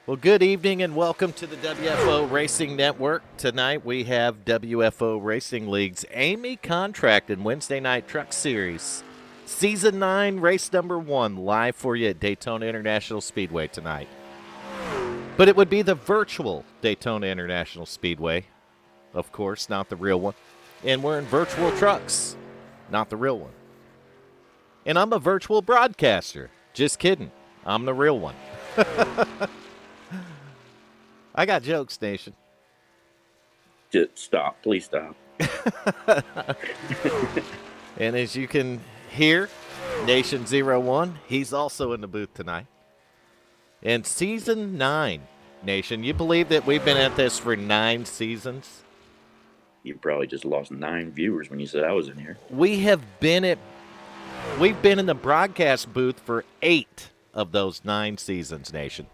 Well, good evening and welcome to the WFO Racing Network. Tonight we have WFO Racing League's Eighmey Contract and Wednesday Night Truck Series. Season 9, race number 1, live for you at Daytona International Speedway tonight. But it would be the virtual Daytona International Speedway, of course, not the real one. And we're in virtual trucks, not the real one. And I'm a virtual broadcaster. Just kidding. I'm the real one. I got jokes, Nation. Just stop. Please stop. And as you can hear, Nation 01, he's also in the booth tonight. And season 9, Nation, you believe that we've been at this for 9 seasons? You probably just lost 9 viewers when you said I was in here. We've been in the broadcast booth for 8 of those 9 seasons, Nation.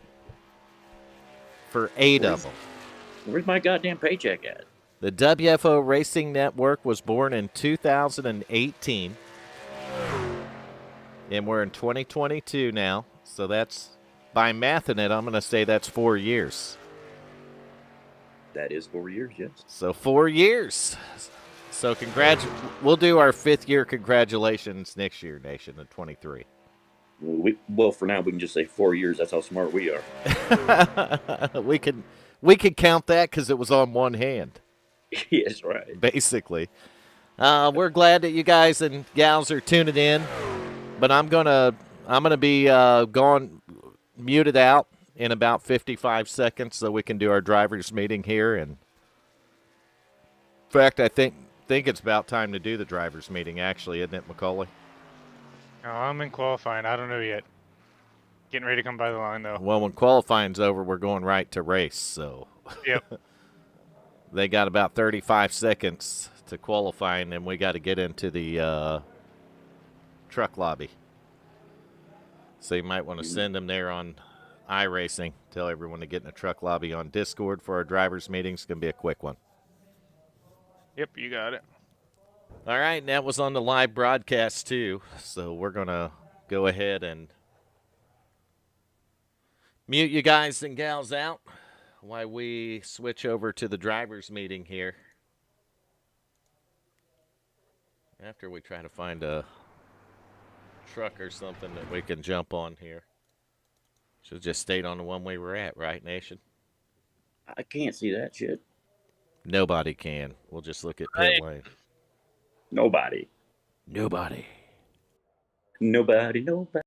For 8 of them. Where's my goddamn paycheck at? The WFO Racing Network was born in 2018. And we're in 2022 now. So that's, by mathing it, I'm going to say that's 4 years. That is 4 years, yes. So 4 years. So we'll do our 5th year congratulations next year, Nation, in 23. Well, for now, we can just say 4 years. That's how smart we are. we can count that because it was on one hand. Yes, right. Basically. We're glad that you guys and gals are tuning in, but I'm gonna be muted out in about 55 seconds so we can do our drivers meeting here. And in fact, I think it's about time to do the drivers meeting. Actually, isn't it, Macaulay? Oh, I'm in qualifying. I don't know yet. Getting ready to come by the line, though. Well, when qualifying's over, we're going right to race. So. Yep. They got about 35 seconds to qualify, and then we got to get into the truck lobby. So you might want to send them there on iRacing. Tell everyone to get in the truck lobby on Discord for our drivers' meeting. It's going to be a quick one. Yep, you got it. All right, and that was on the live broadcast, too. So we're going to go ahead and mute you guys and gals out while we switch over to the drivers' meeting here. After we try to find a truck or something that we can jump on here. Should have just stayed on the one we were at, right, Nation? I can't see that shit. Nobody can. We'll just look at pit lane. Nobody. Nobody. Nobody.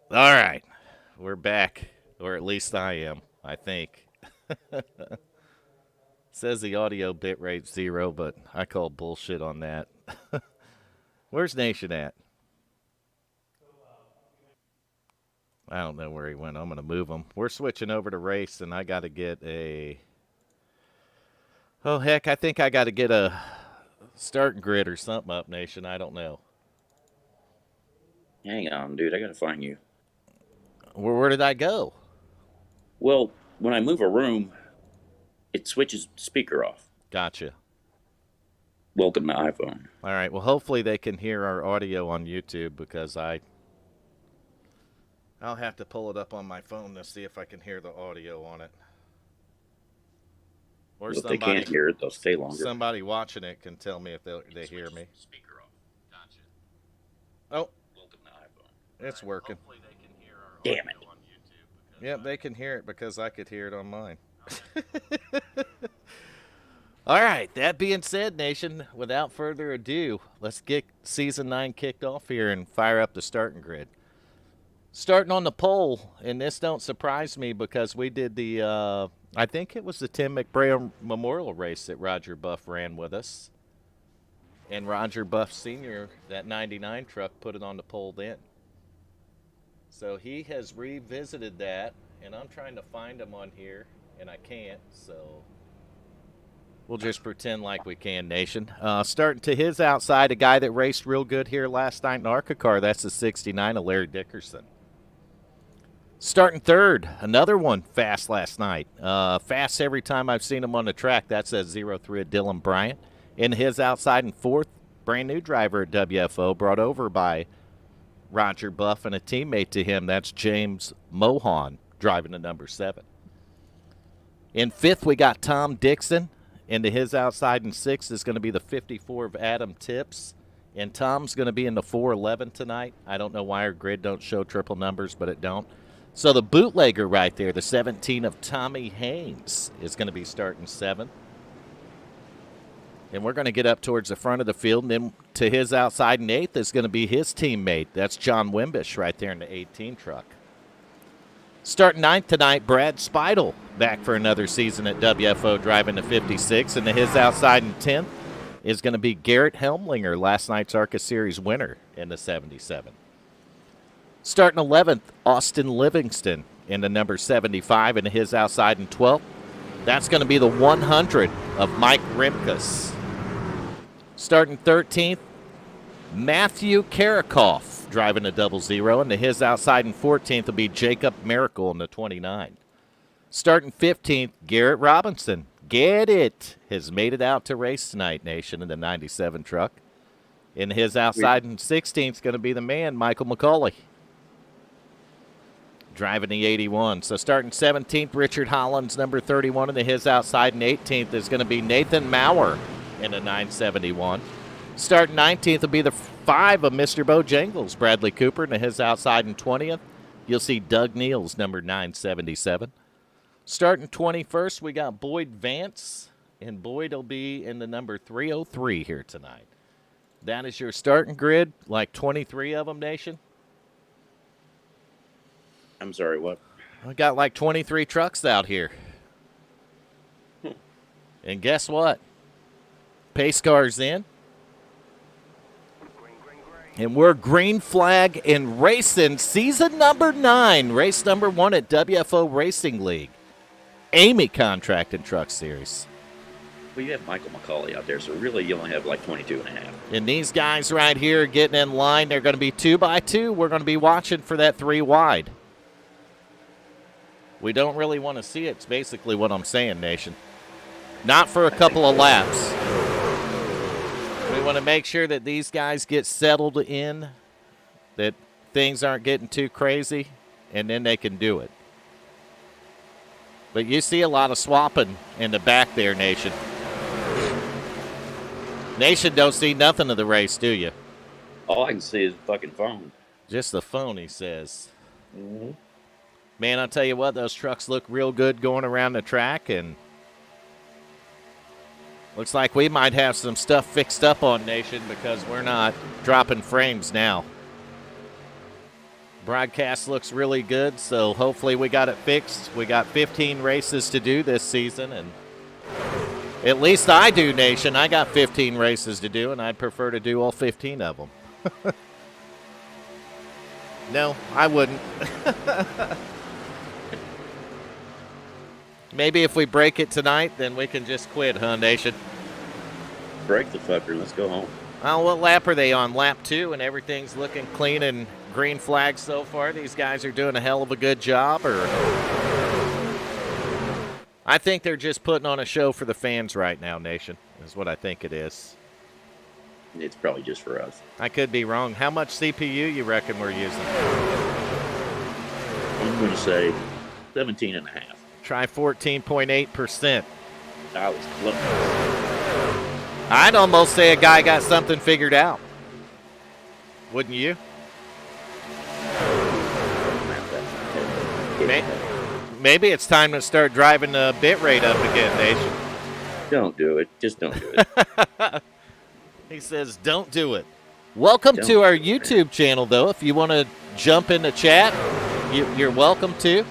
All right. We're back, or at least I am, I think. Says the audio bit rate 0, but I call bullshit on that. Where's Nation at? I don't know where he went. I'm going to move him. We're switching over to race, and I got to get a... Oh, heck, I think I got to get a starting grid or something up, Nation. I don't know. Hang on, dude. I got to find you. Where did I go? Well, when I move a room, it switches speaker off. Gotcha. Welcome to iPhone. All right. Well, hopefully they can hear our audio on YouTube because I'll have to pull it up on my phone to see if I can hear the audio on it. Or If they can't hear it, they'll stay longer. Somebody watching it can tell me if they hear me. Speaker off. Gotcha. Oh. Welcome to iPhone. It's working. Damn it. Yep, they can hear it because I could hear it on mine. All right, that being said, Nation, without further ado, let's get Season 9 kicked off here and fire up the starting grid. Starting on the pole, and this don't surprise me because we did the, I think it was the Tim McBrayer Memorial Race that Roger Buff ran with us. And Roger Buff Sr., that 99 truck, put it on the pole then. So he has revisited that, and I'm trying to find him on here, and I can't, so we'll just pretend like we can, Nation. Starting to his outside, a guy that raced real good here last night in ARCA car. That's the 69 of Larry Dickerson. Starting third, another one fast last night. Fast every time I've seen him on the track. That's a 03 of Dylan Bryant. In his outside in fourth, brand new driver at WFO, brought over by Roger Buff and a teammate to him. That's James Mohan driving the number 7. In fifth, we got Tom Dixon. Into his outside in sixth is going to be the 54 of Adam Tips. And Tom's going to be in the 411 tonight. I don't know why our grid don't show triple numbers, but it don't. So the bootlegger right there, the 17 of Tommy Haynes, is going to be starting 7th. And we're going to get up towards the front of the field. And then to his outside in 8th is going to be his teammate. That's John Wimbish right there in the 18 truck. Starting 9th tonight, Brad Speidel back for another season at WFO driving the 56. And to his outside in 10th is going to be Garrett Helmlinger, last night's ARCA Series winner in the 77. Starting 11th, Austin Livingston in the number 75, and his outside in 12th. That's going to be the 100 of Mike Rimkus. Starting 13th, Matthew Karakoff driving a 00, and to his outside in 14th will be Jacob Miracle in the 29. Starting 15th, Garrett Robinson. Get it. Has made it out to race tonight, Nation, in the 97 truck. In his outside in 16th is going to be the man, Michael McCauley, driving the 81. So starting 17th, Richard Hollins, number 31, and his outside in 18th is going to be Nathan Maurer in a 971. Starting 19th will be the 5 of Mr. Bojangles, Bradley Cooper, and his outside in 20th. You'll see Doug Neals, number 977. Starting 21st, we got Boyd Vance, and Boyd will be in the number 303 here tonight. That is your starting grid, like 23 of them, Nation. I'm sorry, what? I got like 23 trucks out here. And guess what? Pace car's in. And we're green flag in racing season number 9, race number 1 at WFO Racing League. Eighmey contract and truck series. Well, you have Michael McCauley out there, so really you only have like 22 and a half. And these guys right here getting in line, they're going to be 2 by 2. We're going to be watching for that 3 wide. We don't really want to see it. It's basically what I'm saying, Nation. Not for a couple of laps. We want to make sure that these guys get settled in, that things aren't getting too crazy, and then they can do it. But you see a lot of swapping in the back there, Nation. Nation don't see nothing of the race, do you? All I can see is a fucking phone. Just the phone, he says. Mm-hmm. Man, I'll tell you what, those trucks look real good going around the track, and looks like we might have some stuff fixed up on Nation because we're not dropping frames now. Broadcast looks really good, so hopefully we got it fixed. We got 15 races to do this season, and at least I do, Nation. I got 15 races to do, and I'd prefer to do all 15 of them. No, I wouldn't. Maybe if we break it tonight, then we can just quit, huh, Nation? Break the fucker. Let's go home. Well, what lap are they on? Lap 2, and everything's looking clean and green flag so far. These guys are doing a hell of a good job, or I think they're just putting on a show for the fans right now, Nation, is what I think it is. It's probably just for us. I could be wrong. How much CPU you reckon we're using? I'm going to say 17 and a half. Try 14.8%. I was close. I'd almost say a guy got something figured out. Wouldn't you? Maybe it's time to start driving the bit rate up again, Nation. Don't do it. Just don't do it. He says, don't do it. Welcome to our YouTube channel, though. If you want to jump in the chat, you're welcome to.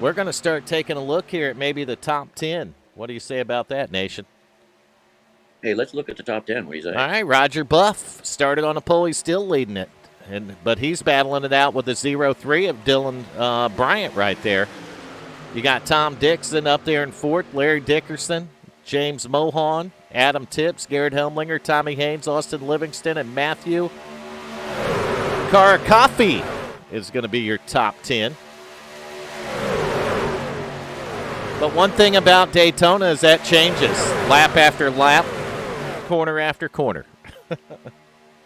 We're going to start taking a look here at maybe the top 10. What do you say about that, Nation? Hey, let's look at the top 10. What do you say? All right, Roger Buff started on a pole. He's still leading it. But he's battling it out with the 0-3 of Dylan Bryant right there. You got Tom Dixon up there in fourth, Larry Dickerson, James Mohan, Adam Tips, Garrett Helmlinger, Tommy Haynes, Austin Livingston, and Matthew Karakafi is going to be your top 10. But one thing about Daytona is that changes lap after lap, corner after corner.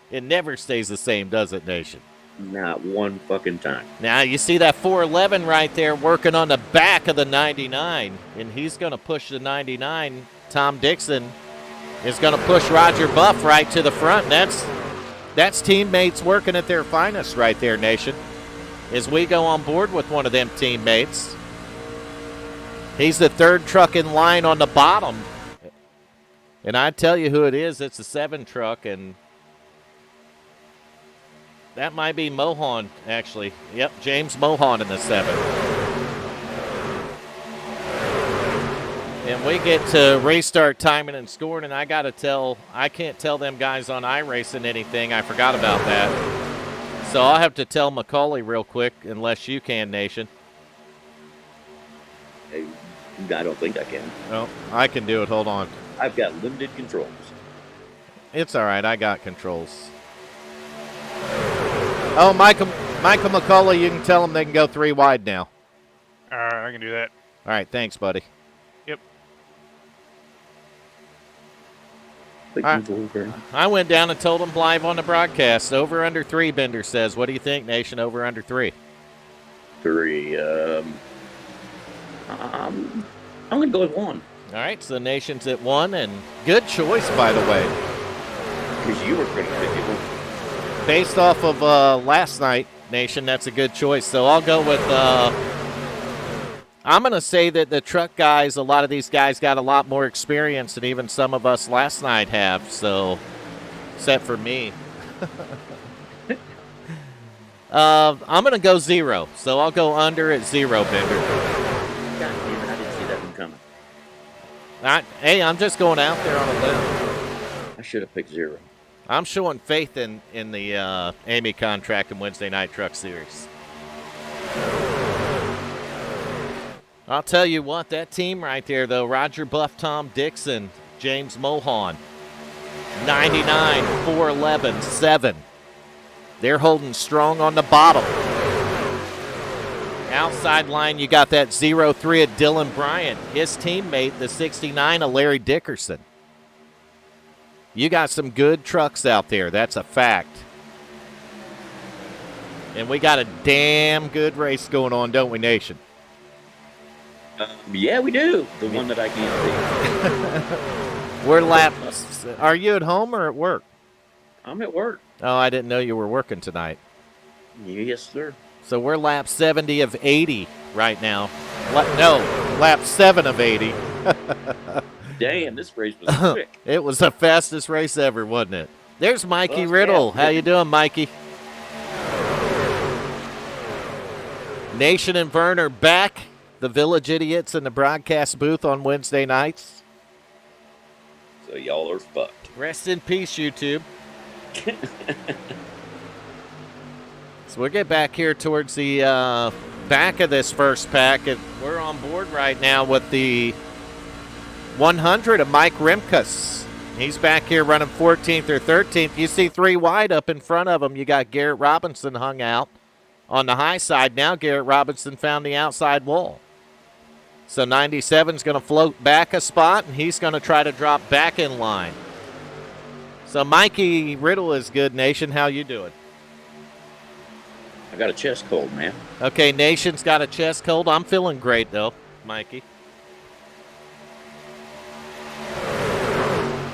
It never stays the same, does it, Nation? Not one fucking time. Now, you see that 411 right there working on the back of the 99, and he's going to push the 99. Tom Dixon is going to push Roger Buff right to the front. That's teammates working at their finest right there, Nation. As we go on board with one of them teammates. He's the third truck in line on the bottom. And I tell you who it is. It's a 7 truck, and that might be Mohan, actually. Yep, James Mohan in the 7. And we get to restart timing and scoring, and I can't tell them guys on iRacing anything. I forgot about that. So I'll have to tell Macaulay real quick, unless you can, Nation. Hey, I don't think I can. No, I can do it. Hold on. I've got limited controls. It's all right. I got controls. Oh, Michael McCullough, you can tell them they can go 3 wide now. All right, I can do that. All right, thanks, buddy. Yep. I went down and told them live on the broadcast. Over under 3, Bender says. What do you think, Nation? Over under 3? 3. I'm going to go with 1. All right, so the Nation's at 1, and good choice, by the way. Because you were pretty good. Based off of last night, Nation, that's a good choice. So I'll go with, I'm going to say that the truck guys, a lot of these guys got a lot more experience than even some of us last night have, so, except for me. I'm going to go 0, so I'll go under at 0, Bender. God damn it, I didn't see that one coming. Hey, I'm just going out there on a limb. I should have picked 0. I'm showing faith in the Eighmey contract and Wednesday Night Truck Series. I'll tell you what, that team right there, though, Roger Buff, Tom Dixon, James Mohan, 99, 411, 7. They're holding strong on the bottom. Outside line, you got that 0-3 of Dylan Bryant. His teammate, the 69 of Larry Dickerson. You got some good trucks out there. That's a fact. And we got a damn good race going on, don't we, Nation? Yeah, we do. The one that I can't see. We're laps. Are you at home or at work? I'm at work. Oh, I didn't know you were working tonight. Yes, sir. So we're lap 70 of 80 right now. Lap 7 of 80. Damn, this race was quick. It was the fastest race ever, wasn't it? There's Mikey Riddle. How you doing, Mikey? Nation and Vern are back. The Village Idiots in the broadcast booth on Wednesday nights. So y'all are fucked. Rest in peace, YouTube. So we'll get back here towards the back of this first pack. And we're on board right now with the 100 of Mike Remkus. He's back here running 14th or 13th. You see 3 wide up in front of him. You got Garrett Robinson hung out on the high side. Now Garrett Robinson found the outside wall. So 97's going to float back a spot, and he's going to try to drop back in line. So Mikey Riddle is good, Nation. How you doing? I got a chest cold, man. Okay, Nation's got a chest cold. I'm feeling great, though, Mikey.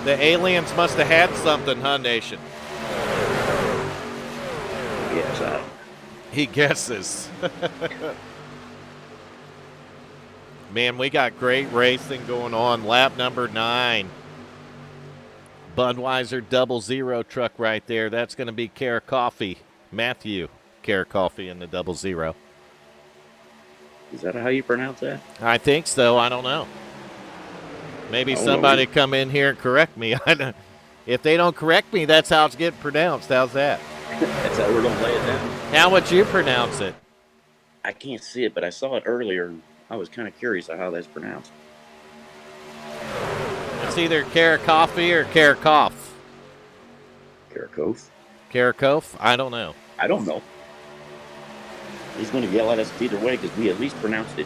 The aliens must have had something, huh, Nation? Yes, He guesses. Man, we got great racing going on. Lap number 9. Budweiser 00 truck right there. That's going to be Coffee. Matthew Coffee in the 00. Is that how you pronounce that? I think so. I don't know. Maybe somebody come in here and correct me. If they don't correct me, that's how it's getting pronounced. How's that? That's how we're going to lay it down. How would you pronounce it? I can't see it, but I saw it earlier. And I was kind of curious of how that's pronounced. It's either Coffee or Karakoff. Karakov? Karakoff? I don't know. I don't know. He's going to yell at us either way because we at least pronounced it.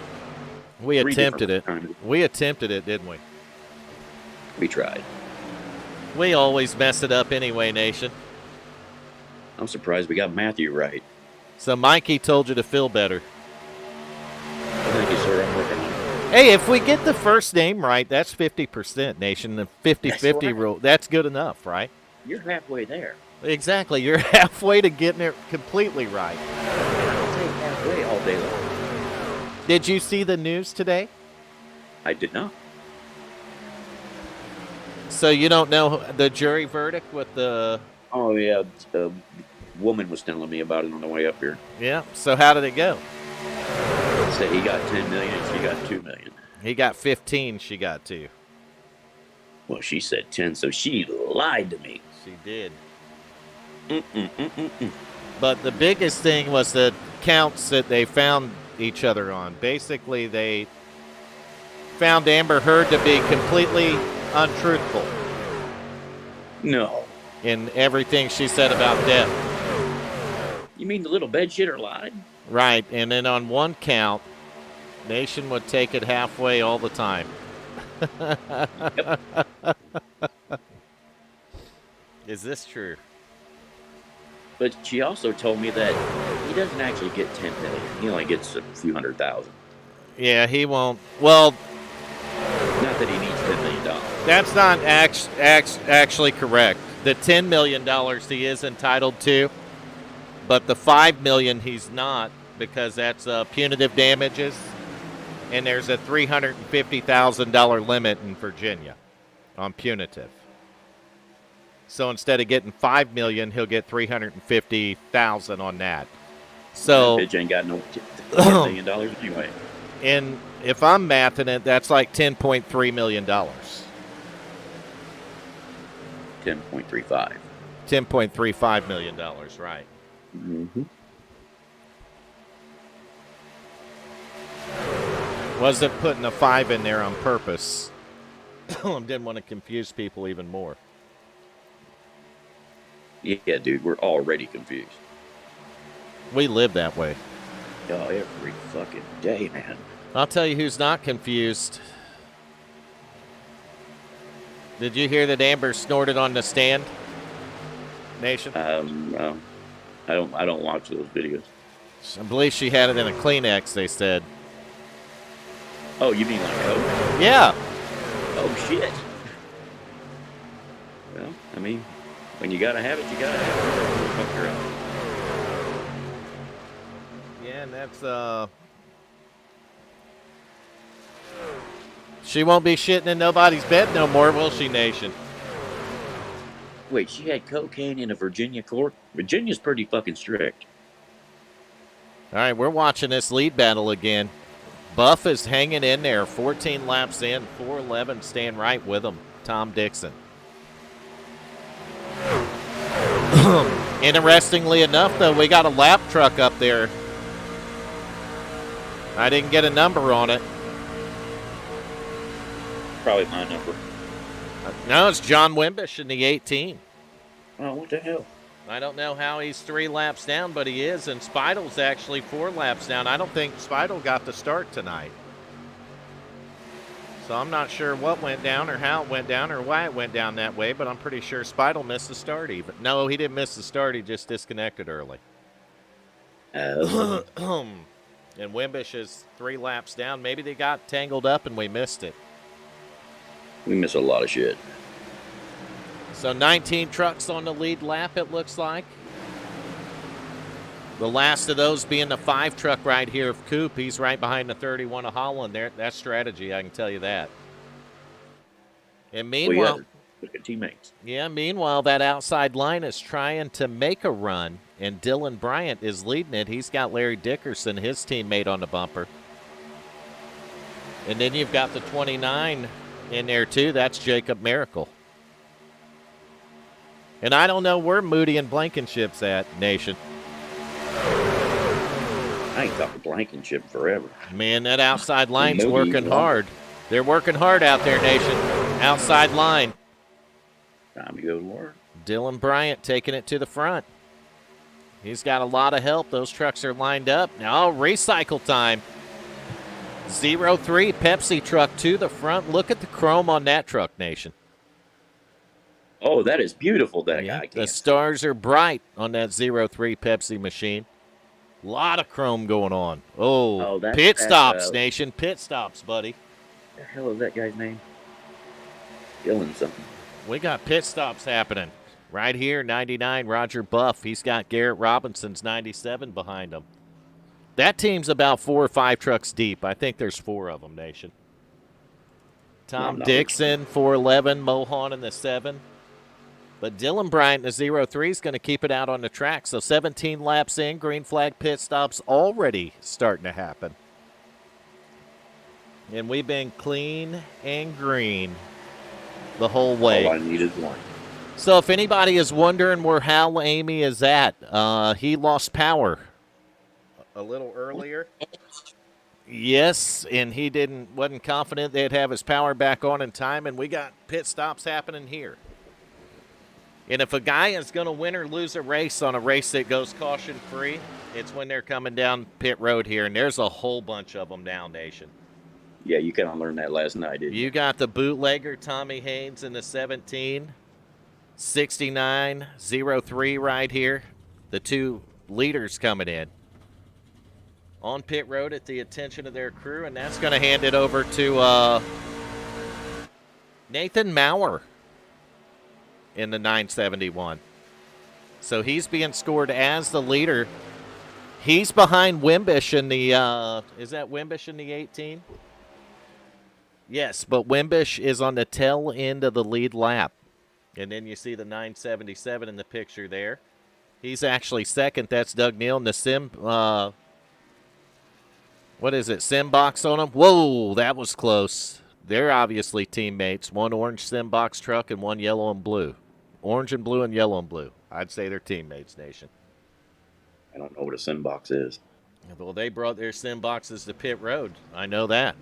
We attempted it. We attempted it, didn't we? We tried. We always mess it up anyway, Nation. I'm surprised we got Matthew right. So Mikey told you to feel better. Thank you, sir. I'm working on it. Hey, if we get the first name right, that's 50%, Nation. The 50-50 right. rule, that's good enough, right? You're halfway there. Exactly. You're halfway to getting it completely right. I'll take halfway all day long. Did you see the news today? I did not. So you don't know the jury verdict with the... Oh, yeah. The woman was telling me about it on the way up here. Yeah. So how did it go? Say he got 10 million and she got 2 million. He got 15, she got 2. Well, she said 10, so she lied to me. She did. Mm-mm-mm-mm-mm. But the biggest thing was the counts that they found each other on. Basically, they found Amber Heard to be completely untruthful No. in everything she said about death. You mean the little bed shitter lied? Right, and then on one count, Nation would take it halfway all the time. Yep. Is this true? But she also told me that he doesn't actually get 10 million. He only gets a few $100,000. Yeah, he won't. Well, Not that he needs $10 million. that's not actually correct. The $10 million he is entitled to, but the $5 million he's not, because that's punitive damages, and there's a $350,000 limit in Virginia on punitive. So instead of getting $5 million, he'll get $350,000 on that. So, That bitch ain't got no $10 million anyway. and if I'm mathing it, that's like $10.3 million. 10.35. $10.35 million, right? Mm-hmm. Wasn't putting a 5 in there on purpose. Didn't want to confuse people even more. Yeah, dude, we're already confused. We live that way. Oh, every fucking day, man. I'll tell you who's not confused. Did you hear that Amber snorted on the stand? Nation? I don't watch those videos. I believe she had it in a Kleenex, they said. Oh, you mean like Coke? Yeah. Oh, shit. Well, I mean, when you gotta have it, you gotta have it. Fuck her up. Yeah, and that's, she won't be shitting in nobody's bed no more, will she, Nation? Wait, she had cocaine in a Virginia court? Virginia's pretty fucking strict. All right, we're watching this lead battle again. Buff is hanging in there, 14 laps in, 4:11 staying right with him, Tom Dixon. Interestingly enough, though, we got a lap truck up there. I didn't get a number on it. Probably my number. No, it's John Wimbish in the 18. Oh, what the hell? I don't know how he's 3 laps down, but he is, and Spidle's actually 4 laps down. I don't think Spidle got the start tonight. So I'm not sure what went down or how it went down or why it went down that way, but I'm pretty sure Spidle missed the start even. No, he didn't miss the start. He just disconnected early. Oh. And Wimbish is 3 laps down. Maybe they got tangled up and we missed it. We miss a lot of shit. So 19 trucks on the lead lap, it looks like. The last of those being the 5 truck right here of Coop. He's right behind the 31 of Holland there. That's strategy, I can tell you that. And meanwhile, look at teammates. Yeah, meanwhile, that outside line is trying to make a run, and Dylan Bryant is leading it. He's got Larry Dickerson, his teammate, on the bumper. And then you've got the 29 in there, too. That's Jacob Miracle. And I don't know where Moody and Blankenship's at, Nation. I ain't talking Blankenship forever. Man, that outside line's Moody, working hard. They're working hard out there, Nation. Outside line. Time to go to work. Dylan Bryant taking it to the front. He's got a lot of help. Those trucks are lined up. Now, recycle time. 03 Pepsi truck to the front. Look at the chrome on that truck, Nation. Oh, that is beautiful, that guy. The stars are bright on that 03 Pepsi machine. A lot of chrome going on. Oh, pit stops, Nation. Pit stops, buddy. What the hell is that guy's name? Killing something. We got pit stops happening. Right here, 99, Roger Buff. He's got Garrett Robinson's 97 behind him. That team's about 4 or 5 trucks deep. I think there's 4 of them, Nation. Tom Dixon, 411, Mohan in the 7. But Dylan Bryant in the 03 is going to keep it out on the track. So 17 laps in, green flag pit stops already starting to happen. And we've been clean and green the whole way. All I need is one. So if anybody is wondering where Hal Eighmey is at, he lost power a little earlier. Yes, and he wasn't confident they'd have his power back on in time, and we got pit stops happening here. And if a guy is going to win or lose a race on a race that goes caution-free, it's when they're coming down pit road here, and there's a whole bunch of them now, Nation. Yeah, you kind of learned that last night, didn't you? You got the bootlegger, Tommy Haynes, in the 17, 69, 03 right here. The 2 leaders coming in. On pit road at the attention of their crew, and that's going to hand it over to Nathan Maurer in the 971. So he's being scored as the leader. He's behind Wimbish in the, is that Wimbish in the 18? Yes, but Wimbish is on the tail end of the lead lap. And then you see the 977 in the picture there. He's actually second. That's Doug Neal in the sim, what is it, sim box on him? Whoa, that was close. They're obviously teammates. One orange sim box truck and one yellow and blue. Orange and blue and yellow and blue. I'd say they're teammates, Nation. I don't know what a sim box is. Well, they brought their sim boxes to pit road. I know that.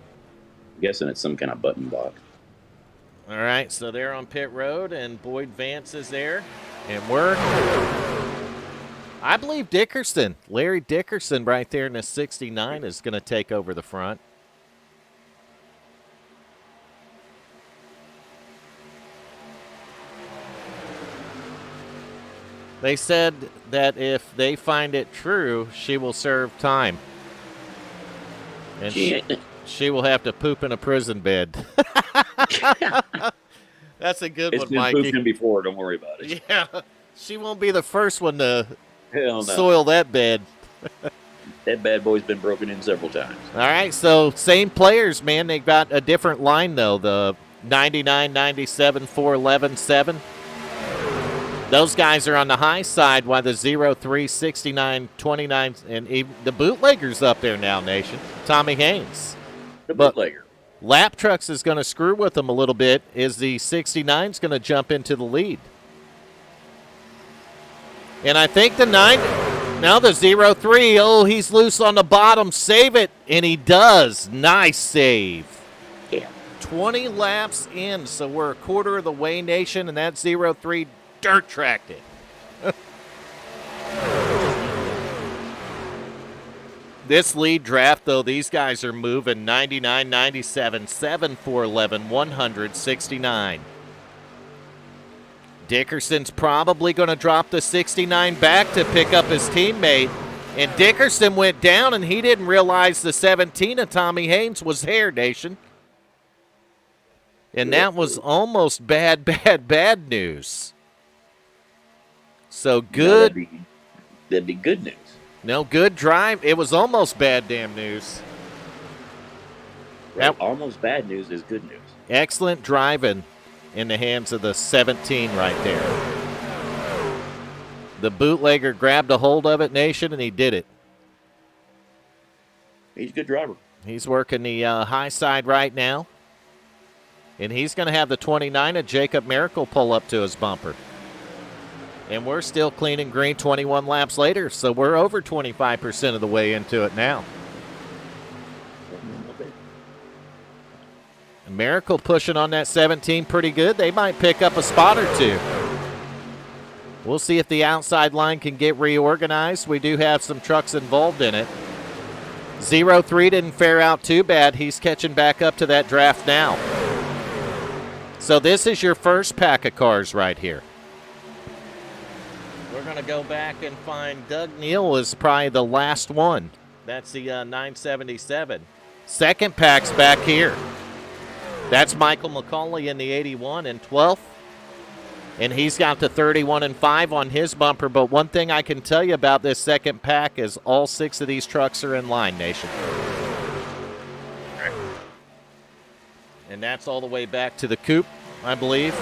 I'm guessing it's some kind of button box. All right, so they're on pit road, and Boyd Vance is there. And I believe Dickerson, Larry Dickerson right there in the 69 is going to take over the front. They said that if they find it true, she will serve time. And she will have to poop in a prison bed. That's a good one, Mikey. It's been pooped in before. Don't worry about it. Yeah, she won't be the first one to soil that bed. That bad boy's been broken in several times. All right, so same players, man. They got a different line, though. The 99, 97, 411, 7. Those guys are on the high side, while the 03, 69, 29, and even the bootlegger's up there now, Nation. Tommy Haynes. The But bootlegger. Lap Trucks is going to screw with them a little bit. Is the 69's going to jump into the lead? And I think the 9, now the 03, oh, he's loose on the bottom. Save it. And he does. Nice save. Yeah. 20 laps in, so we're a quarter of the way, Nation, and that 03 dirt tracked it. This lead draft, though, these guys are moving 99, 97, 7, 4, 11, 169. Dickerson's probably going to drop the 69 back to pick up his teammate. And Dickerson went down, and he didn't realize the 17 of Tommy Haynes was here, Nation. And that was almost bad news. So good. No, that'd be good news. No, good drive. It was almost bad damn news. Right. Almost bad news is good news. Excellent driving in the hands of the 17 right there. The bootlegger grabbed a hold of it, Nation, and he did it. He's a good driver. He's working the high side right now. And he's going to have the 29 of Jacob Miracle pull up to his bumper. And we're still clean and green 21 laps later, so we're over 25% of the way into it now. And Miracle pushing on that 17 pretty good. They might pick up a spot or two. We'll see if the outside line can get reorganized. We do have some trucks involved in it. 03 didn't fare out too bad. He's catching back up to that draft now. So this is your first pack of cars right here. We're going to go back and find Doug Neal is probably the last one. That's the 977. Second pack's back here. That's Michael McCauley in the 81 and 12th. And he's got the 31 and 5 on his bumper. But one thing I can tell you about this second pack is all 6 of these trucks are in line, Nation. And that's all the way back to the coupe, I believe.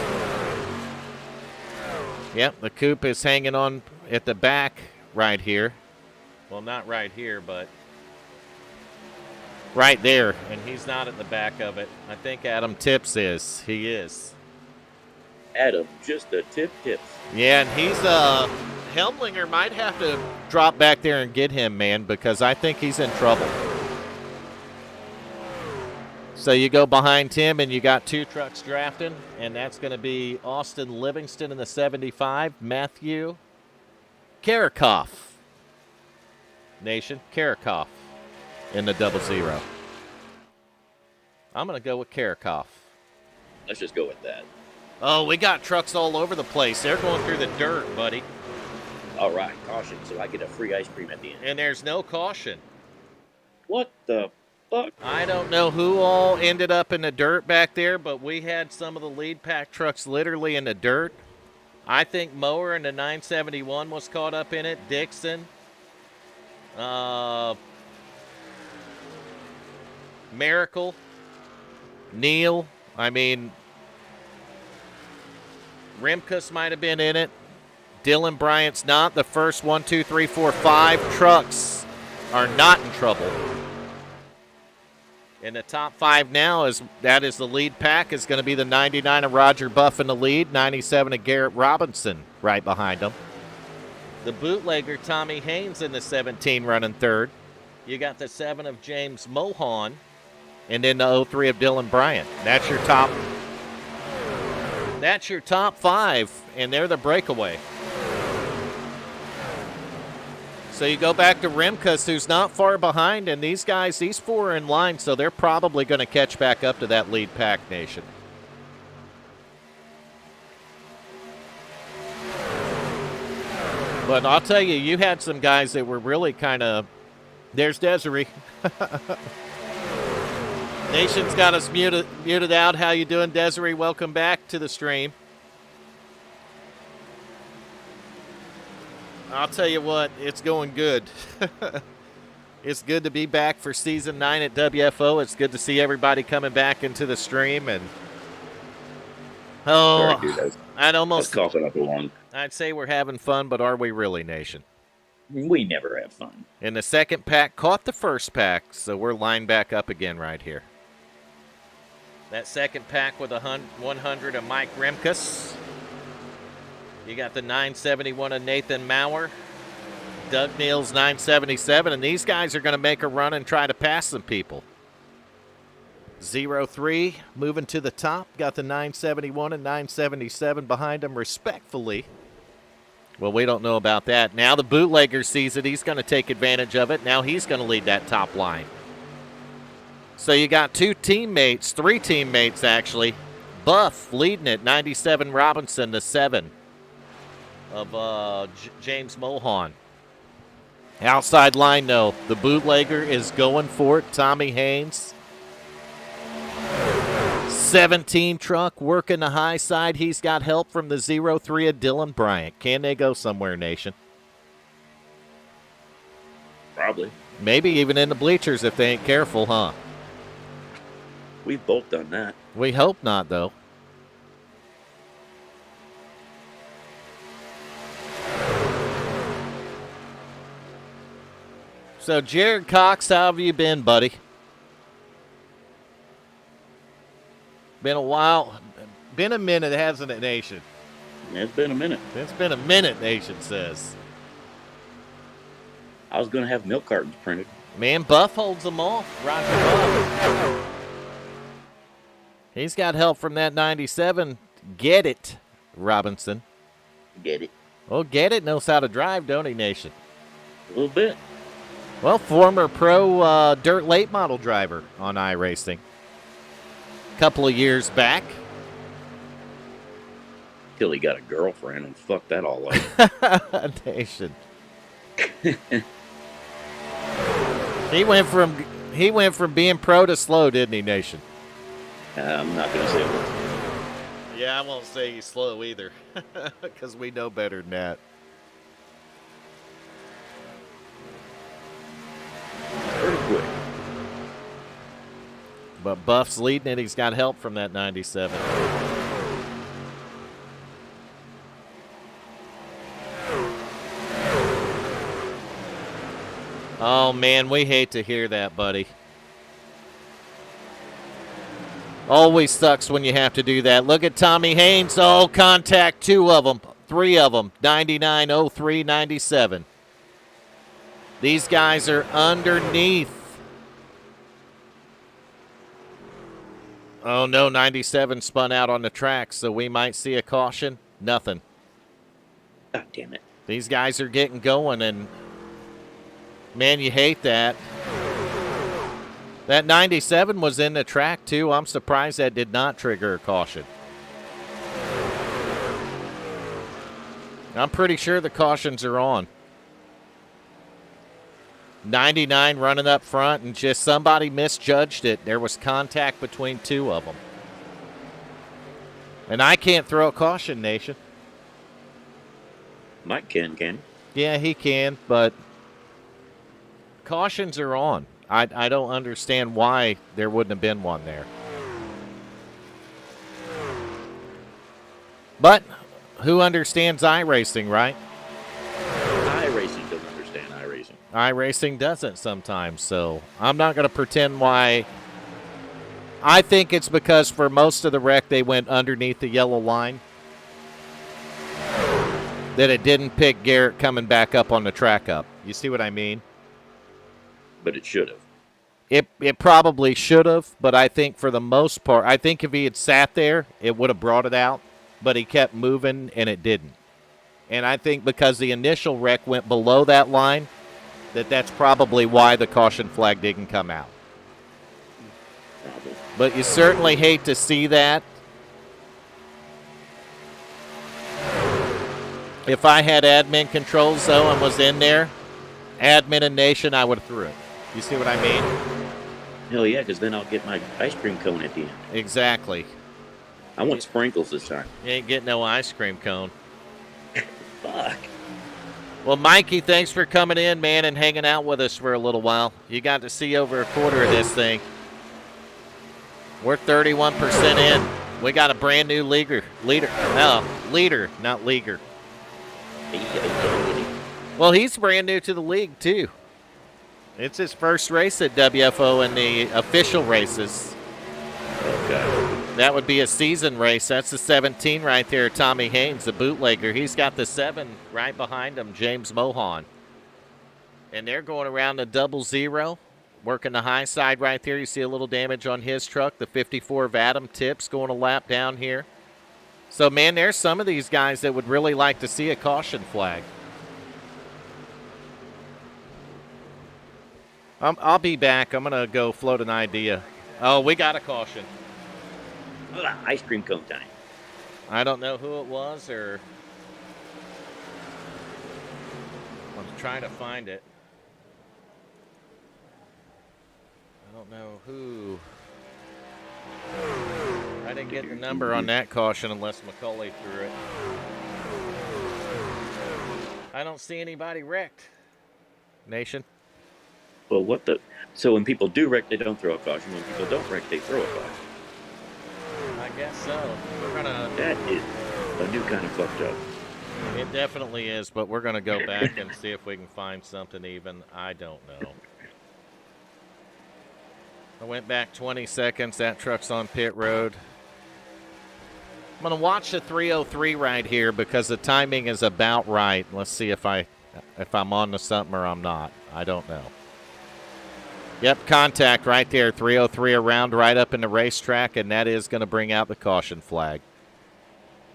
Yep, the coupe is hanging on at the back right here. Well, not right here, but right there. And he's not at the back of it. I think Adam Tips is. He is. Adam, just a tips. Yeah, and he's Helmlinger might have to drop back there and get him, man, because I think he's in trouble. So you go behind him, and you got 2 trucks drafting, and that's going to be Austin Livingston in the 75, Matthew Karakoff. Nation, Karakoff in the 00. I'm going to go with Karakoff. Let's just go with that. Oh, we got trucks all over the place. They're going through the dirt, buddy. All right, caution, so I get a free ice cream at the end. And there's no caution. What the fuck? I don't know who all ended up in the dirt back there, but we had some of the lead pack trucks literally in the dirt. I think Mower in the 971 was caught up in it. Dixon. Miracle. Neal. I mean, Rimkus might have been in it. Dylan Bryant's not. The first 1, 2, 3, 4, 5 trucks are not in trouble. In the top 5 now is the lead pack is going to be the 99 of Roger Buff in the lead, 97 of Garrett Robinson right behind him. The bootlegger Tommy Haynes in the 17 running third. You got the 7 of James Mohan, and then the 03 of Dylan Bryant. That's your top. That's your top 5, and they're the breakaway. So you go back to Rimkus, who's not far behind, and these guys, these 4 are in line, so they're probably going to catch back up to that lead pack, Nation. But I'll tell you, you had some guys that were really kind of. There's Desiree. Nation's got us muted out. How you doing, Desiree? Welcome back to the stream. I'll tell you what, it's going good. It's good to be back for Season 9 at WFO. It's good to see everybody coming back into the stream. And Sorry, dude, I'd almost coughing up a lung. I'd say we're having fun, but are we really, Nation? We never have fun. And the second pack caught the first pack, so we're lined back up again right here. That second pack with 100 of Mike Remkus. You got the 971 of Nathan Maurer. Doug Neal's 977, and these guys are going to make a run and try to pass some people. 0-3 moving to the top. Got the 971 and 977 behind them respectfully. Well, we don't know about that. Now the bootlegger sees it. He's going to take advantage of it. Now he's going to lead that top line. So you got three teammates actually. Buff leading it, 97 Robinson, the 7 of James Mulholland. Outside line, though. The bootlegger is going for it. Tommy Haynes. 17 truck working the high side. He's got help from the 0-3 of Dylan Bryant. Can they go somewhere, Nation? Probably. Maybe even in the bleachers if they ain't careful, huh? We've both done that. We hope not, though. So, Jared Cox, how have you been, buddy? Been a while. Been a minute, hasn't it, Nation? It's been a minute. It's been a minute, Nation says. I was going to have milk cartons printed. Man, Buff holds them all. Roger Buff. He's got help from that 97. Get it, Robinson. Get it? Well, Get it knows how to drive, don't he, Nation? A little bit. Well, former pro dirt late model driver on iRacing. A couple of years back. Till he got a girlfriend and fucked that all up. Nation. He went from being pro to slow, didn't he, Nation? I'm not going to say what. Yeah, I won't say he's slow either, because we know better than that. Pretty quick. But Buff's leading it. He's got help from that 97. Oh, man, we hate to hear that, buddy. Always sucks when you have to do that. Look at Tommy Haynes. Oh, contact, 2 of them, 3 of them, 99, 03, 97. These guys are underneath. Oh, no, 97 spun out on the track, so we might see a caution. Nothing. God damn it. These guys are getting going, and, man, you hate that. That 97 was in the track, too. I'm surprised that did not trigger a caution. I'm pretty sure the cautions are on. 99 running up front, and just somebody misjudged it. There was contact between 2 of them. And I can't throw a caution, Nation. Mike can he? Yeah, he can, but cautions are on. I don't understand why there wouldn't have been one there. But who understands iRacing, right? iRacing doesn't understand iRacing. iRacing doesn't sometimes, so I'm not going to pretend why. I think it's because for most of the wreck they went underneath the yellow line, that it didn't pick Garrett coming back up on the track up. You see what I mean? But it should have. It probably should have, but I think for the most part, I think if he had sat there, it would have brought it out, but he kept moving and it didn't. And I think because the initial wreck went below that line, that's probably why the caution flag didn't come out. Probably. But you certainly hate to see that. If I had admin controls, though, and was in there, admin and nation, I would have threw it. You see what I mean? Hell yeah, because then I'll get my ice cream cone at the end. Exactly. I want sprinkles this time. You ain't getting no ice cream cone. Fuck. Well, Mikey, thanks for coming in, man, and hanging out with us for a little while. You got to see over a quarter of this thing. We're 31% in. We got a brand new leader. Leader, not leaguer. Well, he's brand new to the league, too. It's his first race at WFO in the official races. Okay. That would be a season race. That's the 17 right there, Tommy Haynes, the bootlegger. He's got the 7 right behind him, James Mohan. And they're going around the 00, working the high side right there. You see a little damage on his truck. The 54 of Adam Tips going a lap down here. So, man, there's some of these guys that would really like to see a caution flag. I'll be back. I'm going to go float an idea. Oh, we got a caution. Ice cream cone time. I don't know who it was, or I'm trying to find it. I don't know who. I didn't get the number on that caution unless McCauley threw it. I don't see anybody wrecked. Nation. Well, what the? So when people do wreck, they don't throw a caution. When people don't wreck, they throw a caution. I guess so. We're gonna. That is a new kind of fucked up. It definitely is, but we're gonna go back and see if we can find something even. I don't know. I went back 20 seconds. That truck's on pit road. I'm gonna watch the 303 right here because the timing is about right. Let's see if I'm on to something or I'm not. I don't know. Yep, contact right there. 303 around right up in the racetrack, and that is going to bring out the caution flag.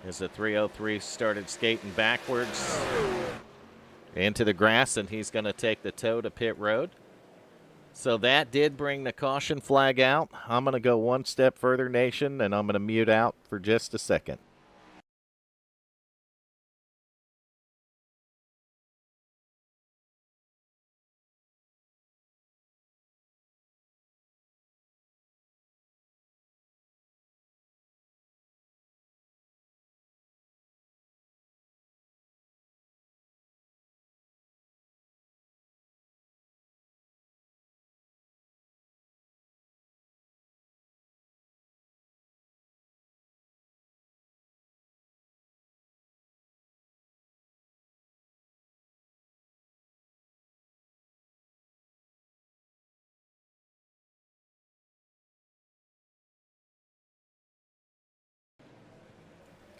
As the 303 started skating backwards into the grass, and he's going to take the tow to pit road. So that did bring the caution flag out. I'm going to go one step further, Nation, and I'm going to mute out for just a second.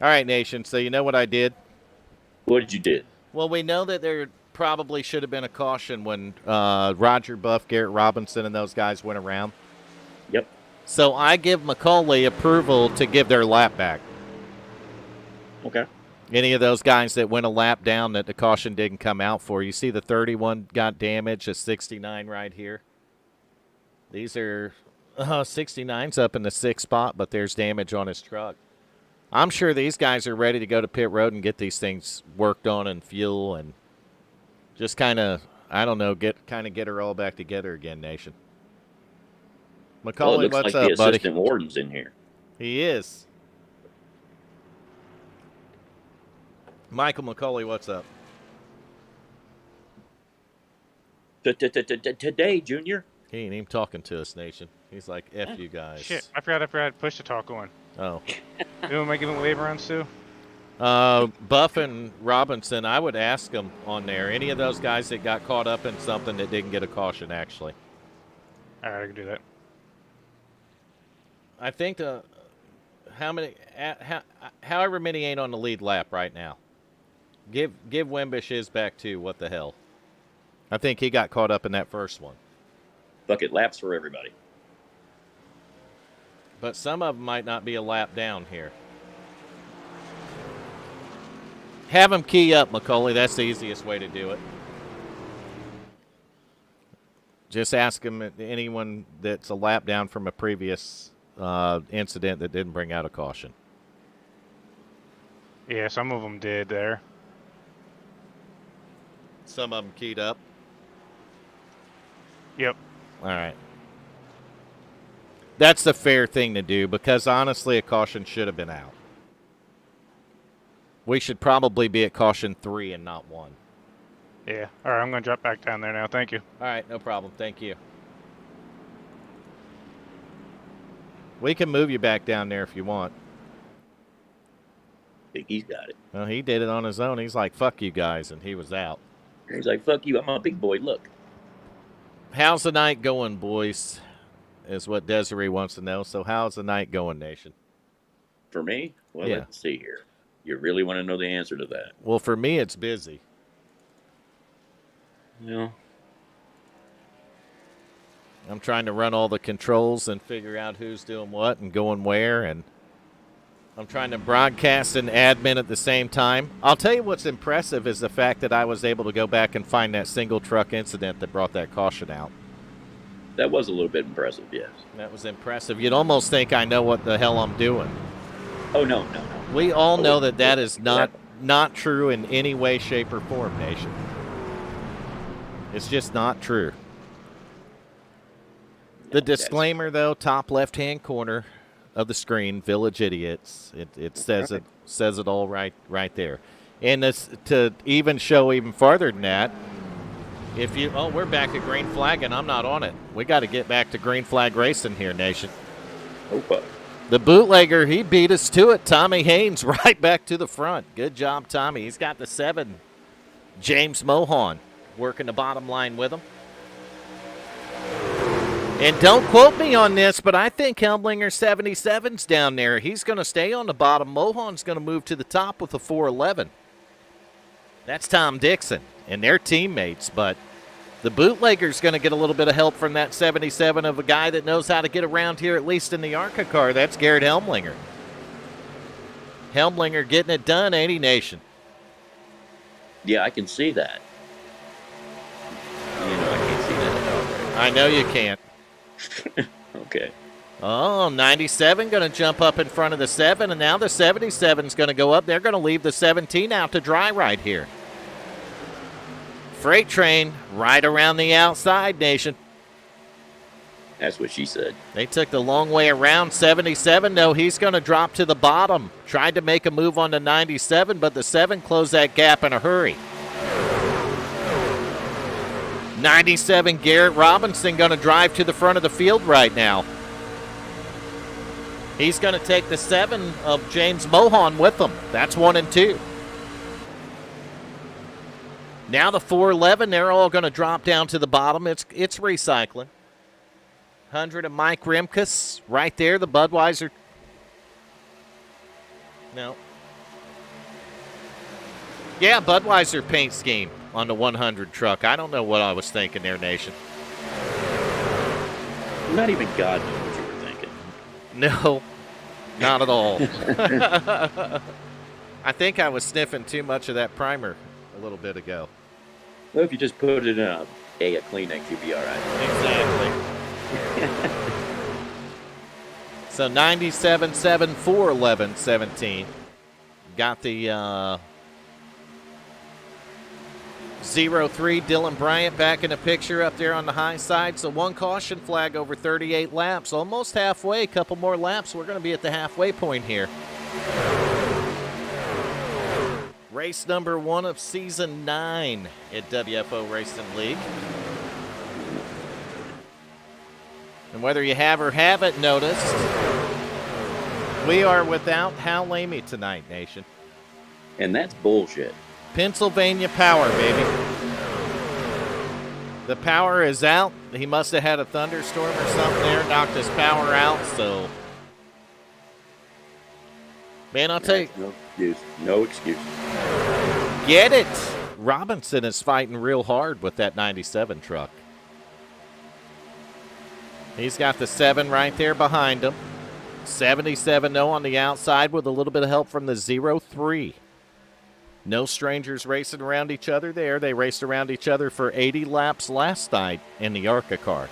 All right, Nation, so you know what I did? What did you do? Well, we know that there probably should have been a caution when Roger Buff, Garrett Robinson, and those guys went around. Yep. So I give McCauley approval to give their lap back. Okay. Any of those guys that went a lap down that the caution didn't come out for. You see the 31 got damaged, a 69 right here. These are 69's up in the 6th spot, but there's damage on his truck. I'm sure these guys are ready to go to pit road and get these things worked on and fuel and just kind of, I don't know, get her all back together again, Nation. McCauley, well, it looks what's like up, the buddy? assistant warden's in here. He is. Michael McCauley, what's up? Today, Junior. He ain't even talking to us, Nation. He's like, F you guys. Shit, I forgot push to talk on. Oh. Who am I giving wave around to? Buff and Robinson, I would ask them on there. Any of those guys that got caught up in something that didn't get a caution, actually. All right, I can do that. I think however many ain't on the lead lap right now. Give Wimbish his back too. What the hell? I think he got caught up in that first one. Bucket laps for everybody. But some of them might not be a lap down here. Have them key up, McCauley. That's the easiest way to do it. Just ask them anyone that's a lap down from a previous incident that didn't bring out a caution. Yeah, some of them did there. Some of them keyed up. Yep. All right. That's the fair thing to do because, honestly, a caution should have been out. We should probably be at caution 3 and not 1. Yeah. All right, I'm going to drop back down there now. Thank you. All right, no problem. Thank you. We can move you back down there if you want. think he's got it. Well, he did it on his own. He's like, fuck you guys, and he was out. He's like, fuck you, I'm a big boy, look. How's the night going, boys? Is what Desiree wants to know. So how's the night going, Nation? For me? Well, Yeah. let's see here. You really want to know the answer to that? Well, for me, it's busy. Well, I'm trying to run all the controls and figure out who's doing what and going where, and I'm trying to broadcast and admin at the same time. I'll tell you what's impressive is the fact that I was able to go back and find that single truck incident that brought that caution out. that was a little bit impressive, yes. That was impressive. You'd almost think I know what the hell I'm doing. Oh, no. We all know that that is not true in any way, shape, or form, Nation. It's just not true. The disclaimer, though, top left-hand corner of the screen, Village Idiots. It says Right. it says it all right there. And this, to even show even farther than that, if you we're back at green flag and I'm not on it. We got to get back to green flag racing here, Nation. Oh, fuck. The bootlegger, he beat us to it. Tommy Haynes right back to the front. Good job, Tommy. He's got the 7. James Mohan working the bottom line with him. And don't quote me on this, but I think Helmlinger 77's down there. He's going to stay on the bottom. Mohan's going to move to the top with a 411. That's Tom Dixon and their teammates, but the bootlegger's going to get a little bit of help from that 77 of a guy that knows how to get around here, at least in the ARCA car. That's Garrett Helmlinger. Helmlinger getting it done, 80 Nation. Yeah, I can see that. You know, I can't see that at all, right? I know you can't. Okay. Oh, 97 going to jump up in front of the 7, and now the 77's going to go up. They're going to leave the 17 out to dry right here. Freight train right around the outside, Nation. That's what she said. They took the long way around. 77, though, he's going to drop to the bottom. Tried to make a move on the 97, but the 7 closed that gap in a hurry. 97, Garrett Robinson going to drive to the front of the field right now. He's going to take the 7 of James Mohan with him. That's 1 and 2. Now the 411, they're all going to drop down to the bottom. It's recycling. 100 of Mike Rimkus right there, the Budweiser. No. Yeah, Budweiser paint scheme on the 100 truck. I don't know what I was thinking there, Nation. Not even God knows what you were thinking. No, not at all. I think I was sniffing too much of that primer a little bit ago. Well, if you just put it in a Kleenex, you'll be all right. Exactly. So 97, 7, 4, 11, 17. Got the 0-3 Dylan Bryant back in the picture up there on the high side. So 1 caution flag over 38 laps. Almost halfway. A couple more laps. We're going to be at the halfway point here. Race number 1 of season 9 at WFO Racing League. And whether you have or haven't noticed, we are without Hal Eighmey tonight, Nation. And that's bullshit. Pennsylvania power, baby. The power is out. He must have had a thunderstorm or something there, knocked his power out, so. Man, I'll tell you. No excuse. No excuse. Get it. Robinson is fighting real hard with that 97 truck. He's got the 7 right there behind him. 77, though, on the outside with a little bit of help from the 0-3. No strangers racing around each other there. They raced around each other for 80 laps last night in the ARCA car.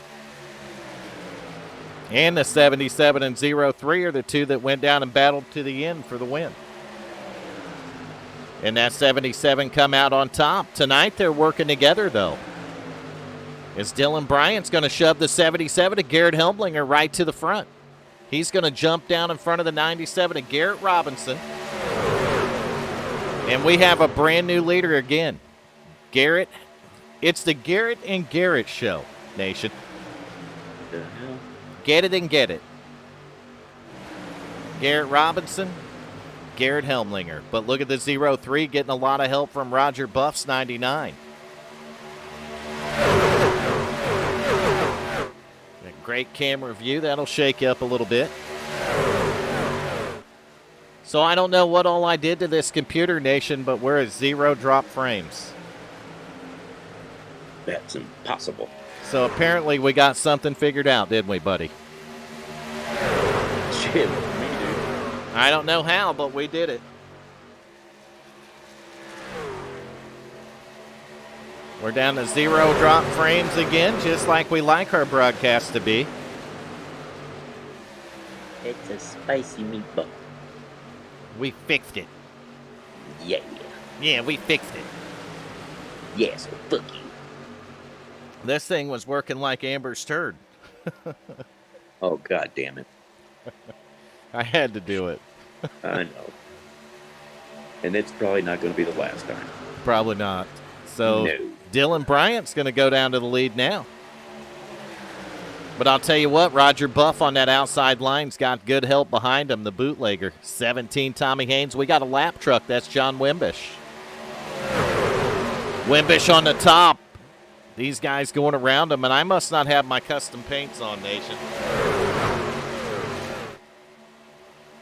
And the 77 and 0-3 are the 2 that went down and battled to the end for the win. And that 77 come out on top. Tonight they're working together, though. As Dylan Bryant's going to shove the 77 of Garrett Helmlinger right to the front. He's going to jump down in front of the 97 of Garrett Robinson. And we have a brand new leader again. Garrett. It's the Garrett and Garrett show, Nation. The hell? Get it and get it. Garrett Robinson. Garrett Helmlinger. But look at the 0-3 getting a lot of help from Roger Buff's 99. Great camera view. That'll shake you up a little bit. So I don't know what all I did to this computer, Nation, but we're at 0 drop frames. That's impossible. So apparently we got something figured out, didn't we, buddy? Shit, me, dude. I don't know how, but we did it. We're down to 0 drop frames again, just like we like our broadcast to be. It's a spicy meatball. We fixed it. Yeah. Yeah, we fixed it. Yeah, so fuck you. This thing was working like Amber's turd. Oh, god damn it. I had to do it. I know. And it's probably not going to be the last time. Probably not. So No. Dylan Bryant's going to go down to the lead now. But I'll tell you what, Roger Buff on that outside line's got good help behind him, the bootlegger. 17, Tommy Haynes. We got a lap truck. That's John Wimbish. Wimbish on the top. These guys going around him, and I must not have my custom paints on, Nation.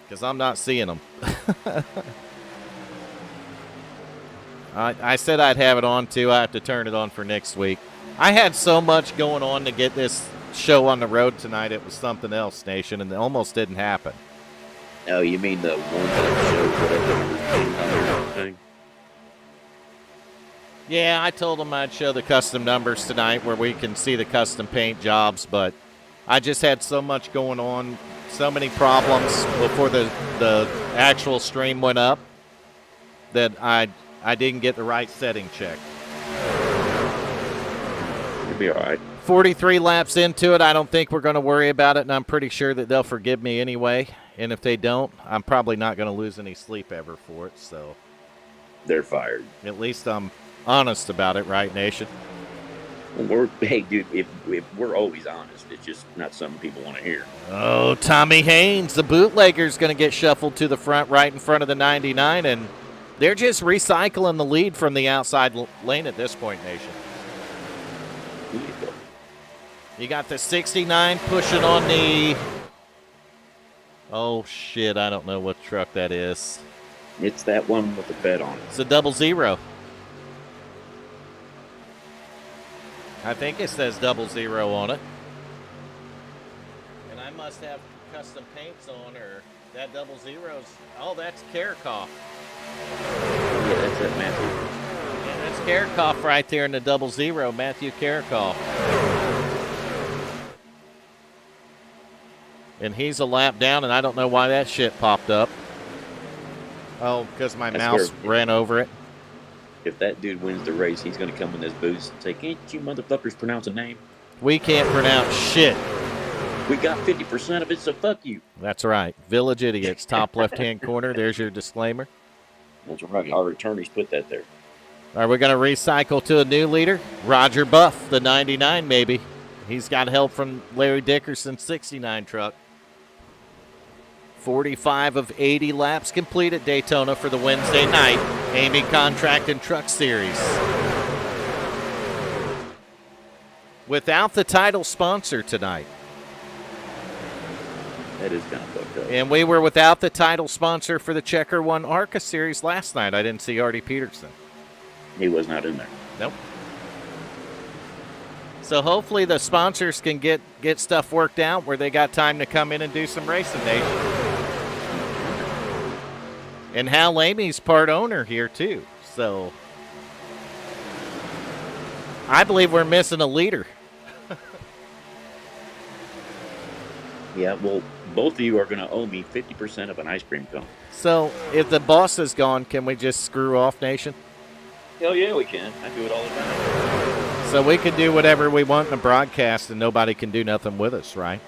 Because I'm not seeing them. I said I'd have it on, too. I have to turn it on for next week. I had so much going on to get this show on the road tonight. It was something else, Nation, and it almost didn't happen. Oh, you mean the one that shows whatever thing? Yeah, I told them I'd show the custom numbers tonight where we can see the custom paint jobs, but I just had so much going on, so many problems before the actual stream went up that I didn't get the right setting checked. You'll be all right. 43 laps into it. I don't think we're going to worry about it, and I'm pretty sure that they'll forgive me anyway. And if they don't, I'm probably not going to lose any sleep ever for it. So They're fired. at least I'm honest about it, right, Nation? Hey, dude, if we're always honest, it's just not something people want to hear. Oh, Tommy Haynes, the bootlegger's going to get shuffled to the front right in front of the 99, and they're just recycling the lead from the outside lane at this point, Nation. You got the 69 pushing on the... Oh, shit, I don't know what truck that is. It's that one with the bed on it. It's a 00. I think it says 00 on it. And I must have custom paints on, or that 00's... Oh, that's Karakoff. Yeah, that's it, Matthew. Yeah, that's Karakoff right there in the 00, Matthew Karakoff. And he's a lap down, and I don't know why that shit popped up. Oh, because my mouse ran over it. If that dude wins the race, he's going to come in this booth and say, "Can't you motherfuckers pronounce a name? We can't pronounce shit." We got 50% of it, so fuck you. That's right. Village Idiots, top left-hand corner. There's your disclaimer. That's right. Our attorneys put that there. Are we going to recycle to a new leader? Roger Buff, the 99 maybe. He's got help from Larry Dickerson's 69 truck. 45 of 80 laps complete at Daytona for the Wednesday night Eighmey Contract and Truck Series. Without the title sponsor tonight. That is kind of fucked up. And we were without the title sponsor for the Checker One ARCA Series last night. I didn't see Artie Peterson. He was not in there. Nope. So hopefully the sponsors can get stuff worked out where they got time to come in and do some racing, Nation. And Hal Eighmey's part owner here, too. So I believe we're missing a leader. Yeah, well, both of you are going to owe me 50% of an ice cream cone. So if the boss is gone, can we just screw off, Nation? Hell yeah, we can. I do it all the time. So we can do whatever we want in a broadcast and nobody can do nothing with us, right?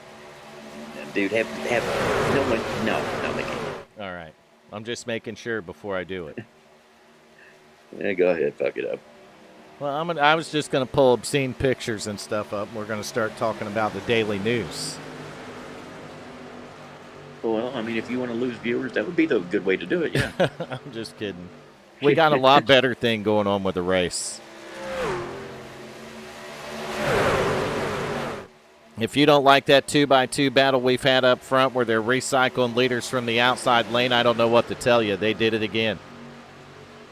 Dude, no, they can't. All right. I'm just making sure before I do it. Yeah, go ahead, fuck it up. Well, I was just going to pull obscene pictures and stuff up. We're going to start talking about the daily news. Well, I mean, if you want to lose viewers, that would be the good way to do it. Yeah. I'm just kidding. We got a lot better thing going on with the race. If you don't like that 2x2 battle we've had up front where they're recycling leaders from the outside lane, I don't know what to tell you. They did it again.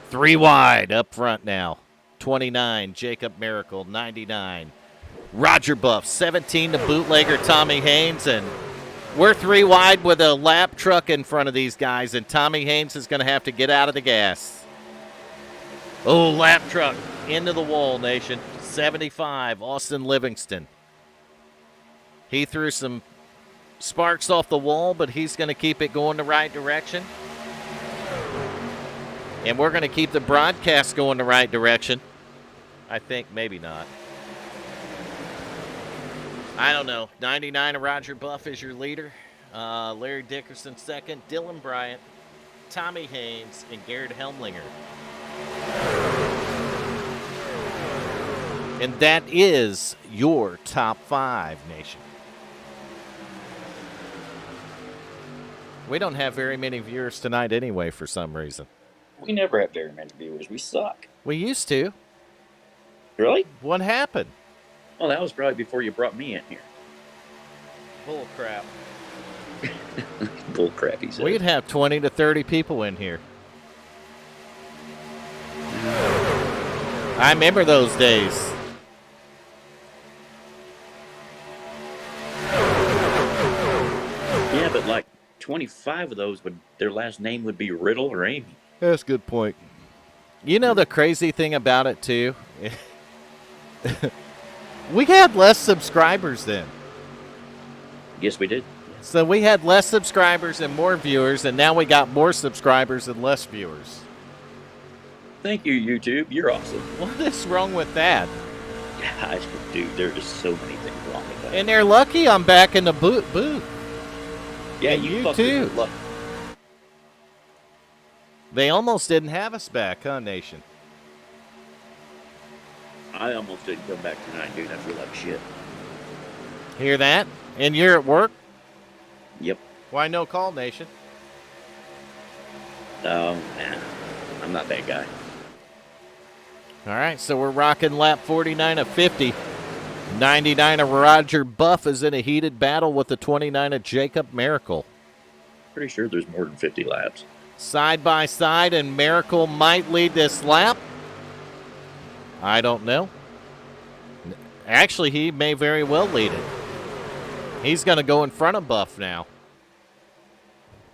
3 wide up front now. 29, Jacob Miracle, 99. Roger Buff, 17 to bootlegger Tommy Haynes, and we're 3 wide with a lap truck in front of these guys, and Tommy Haynes is going to have to get out of the gas. Oh, lap truck into the wall, nation. 75, Austin Livingston. He threw some sparks off the wall, but he's going to keep it going the right direction. And we're going to keep the broadcast going the right direction. I think maybe not. I don't know. 99 of Roger Buff is your leader. Larry Dickerson second. Dylan Bryant, Tommy Haynes, and Garrett Helmlinger. And that is your top 5, nation. We don't have very many viewers tonight anyway for some reason. We never have very many viewers. We suck. We used to. Really? What happened? Well, that was probably before you brought me in here. Bull crap. Bull crap, he said. We'd have 20 to 30 people in here. I remember those days. Yeah, but like 25 of those their last name would be Riddle or Eighmey. That's a good point. You know the crazy thing about it, too? We had less subscribers then. Yes, we did. So we had less subscribers and more viewers, and now we got more subscribers and less viewers. Thank you, YouTube. You're awesome. What is wrong with that? God, dude, there are just so many things wrong with that. And they're lucky I'm back in the booth. Yeah, and you too. Lucky. They almost didn't have us back, huh, Nation? I almost didn't come back tonight, dude. I feel like shit. Hear that? And you're at work? Yep. Why no call, Nation? Oh, man. I'm not that guy. All right, so we're rocking lap 49 of 50. 99 of Roger Buff is in a heated battle with the 29 of Jacob Miracle. Pretty sure there's more than 50 laps. Side by side, and Miracle might lead this lap. I don't know. Actually, he may very well lead it. He's going to go in front of Buff now.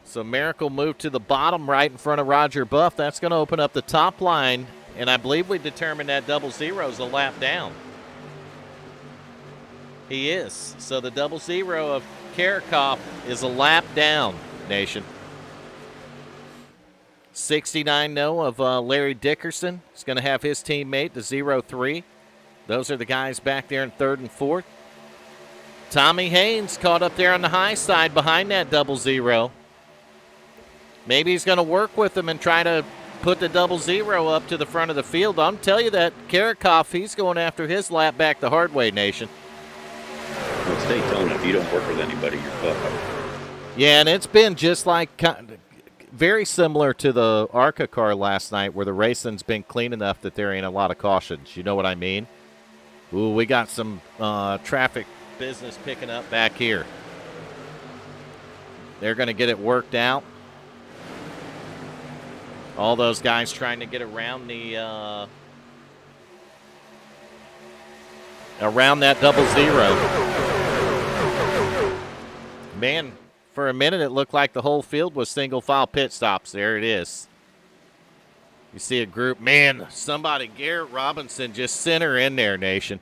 So Miracle moved to the bottom right in front of Roger Buff. That's going to open up the top line, and I believe we determined that 00 is a lap down. He is. So the 00 of Karakov is a lap down, Nation. 69 no of Larry Dickerson. He's going to have his teammate, the 03. Those are the guys back there in 3rd and 4th. Tommy Haynes caught up there on the high side behind that 00. Maybe he's going to work with him and try to put the 00 up to the front of the field. I'm telling you that Karakov, he's going after his lap back the hard way, Nation. Well, it's Daytona. If you don't work with anybody, you're fucked. Yeah, and it's been just like very similar to the ARCA car last night where the racing's been clean enough that there ain't a lot of cautions. You know what I mean? Ooh, we got some traffic business picking up back here. They're going to get it worked out. All those guys trying to get around the around that 00. Man, for a minute it looked like the whole field was single file pit stops. There it is. You see a group. Man, somebody, Garrett Robinson, just sent her in there, Nation.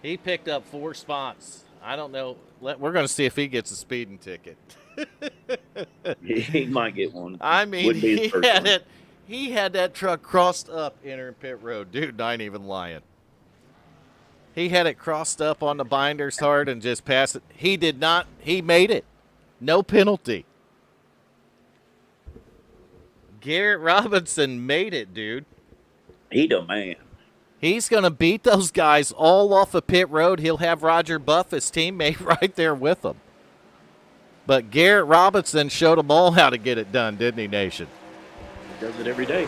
He picked up 4 spots. I don't know. We're going to see if he gets a speeding ticket. He might get one. I mean, he had that truck crossed up entering pit road. Dude, I ain't even lying. He had it crossed up on the binders hard and just passed it. He did not. He made it. No penalty. Garrett Robinson made it, dude. He the man. He's going to beat those guys all off of pit road. He'll have Roger Buff, his teammate, right there with him. But Garrett Robinson showed them all how to get it done, didn't he, Nation? Does it every day.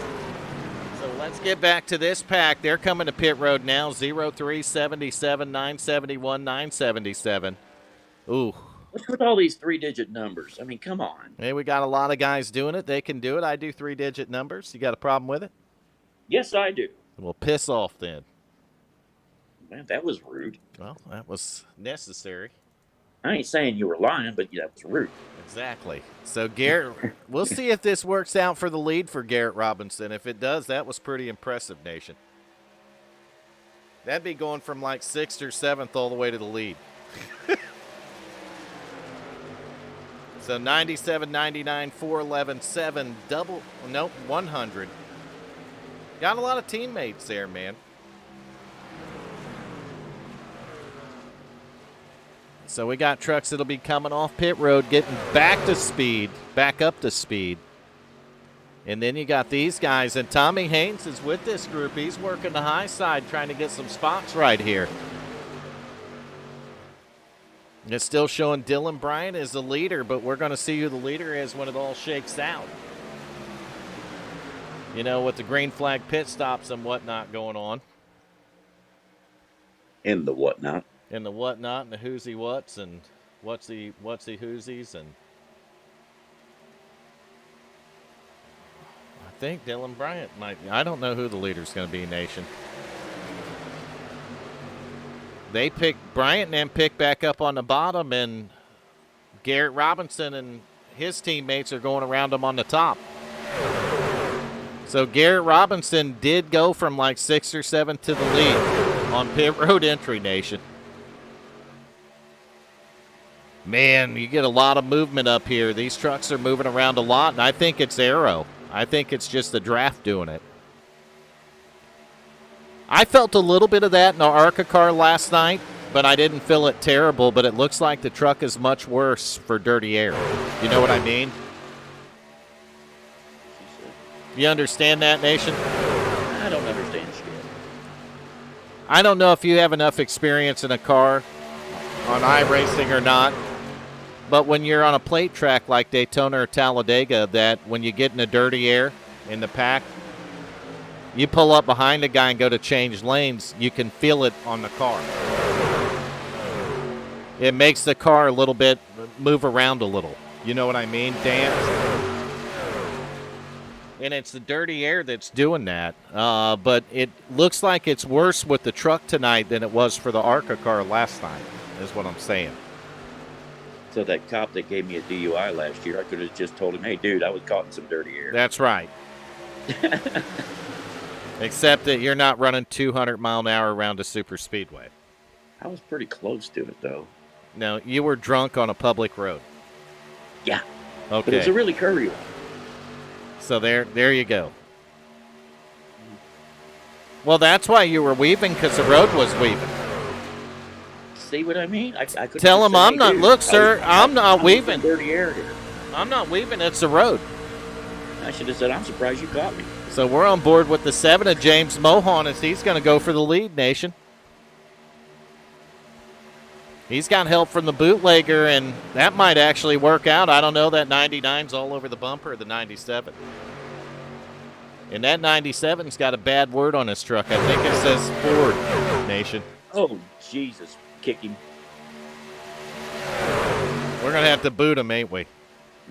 So let's get back to this pack. They're coming to pit road now. 0377, 971, 977. Ooh. What's with all these 3-digit numbers? I mean, come on. Hey, we got a lot of guys doing it. They can do it. I do 3-digit numbers. You got a problem with it? Yes, I do. Well, piss off then. Man, that was rude. Well, that was necessary. I ain't saying you were lying, but that was rude. Exactly. So, Garrett, we'll see if this works out for the lead for Garrett Robinson. If it does, that was pretty impressive, Nation. That'd be going from like 6th or 7th all the way to the lead. So 97, 99, 411, 7, double, nope, 100. Got a lot of teammates there, man. So we got trucks that'll be coming off pit road, getting back up to speed. And then you got these guys, and Tommy Haynes is with this group. He's working the high side, trying to get some spots right here. It's still showing Dylan Bryant as the leader, but we're going to see who the leader is when it all shakes out. You know, with the green flag pit stops and whatnot going on. And the whatnot. And the whatnot and the who's he what's and what's he whoosies and I think Dylan Bryant might be. I don't know who the leader's going to be, Nation. They pick Bryant and then pick back up on the bottom, and Garrett Robinson and his teammates are going around him on the top. So Garrett Robinson did go from like 6th or 7th to the lead on pit road entry, Nation. Man, you get a lot of movement up here. These trucks are moving around a lot, and I think it's aero. I think it's just the draft doing it. I felt a little bit of that in the ARCA car last night, but I didn't feel it terrible, but it looks like the truck is much worse for dirty air. You know what I mean? You understand that, Nation? I don't understand shit. I don't know if you have enough experience in a car on iRacing or not, but when you're on a plate track like Daytona or Talladega, that when you get in the dirty air in the pack, you pull up behind a guy and go to change lanes, you can feel it on the car. It makes the car a little bit move around a little. You know what I mean? Dance. And it's the dirty air that's doing that. But it looks like it's worse with the truck tonight than it was for the ARCA car last night, is what I'm saying. So that cop that gave me a DUI last year, I could have just told him, hey, dude, I was caught in some dirty air. That's right. Except that you're not running 200 mile an hour around a super speedway. I was pretty close to it, though. No, you were drunk on a public road. Yeah. Okay. But it was a really curvy one. So there you go. Well, that's why you were weaving, because the road was weaving. See what I mean? I could Tell him I'm not. Look, sir, I'm not weaving. Dirty air here. I'm not weaving. It's the road. I should have said, I'm surprised you caught me. So we're on board with the 7 of James Mohan as he's going to go for the lead, Nation. He's got help from the bootlegger, and that might actually work out. I don't know. That 99's all over the bumper of the 97. And that 97's got a bad word on his truck. I think it says Ford, Nation. Oh, Jesus. Kick him. We're going to have to boot him, ain't we?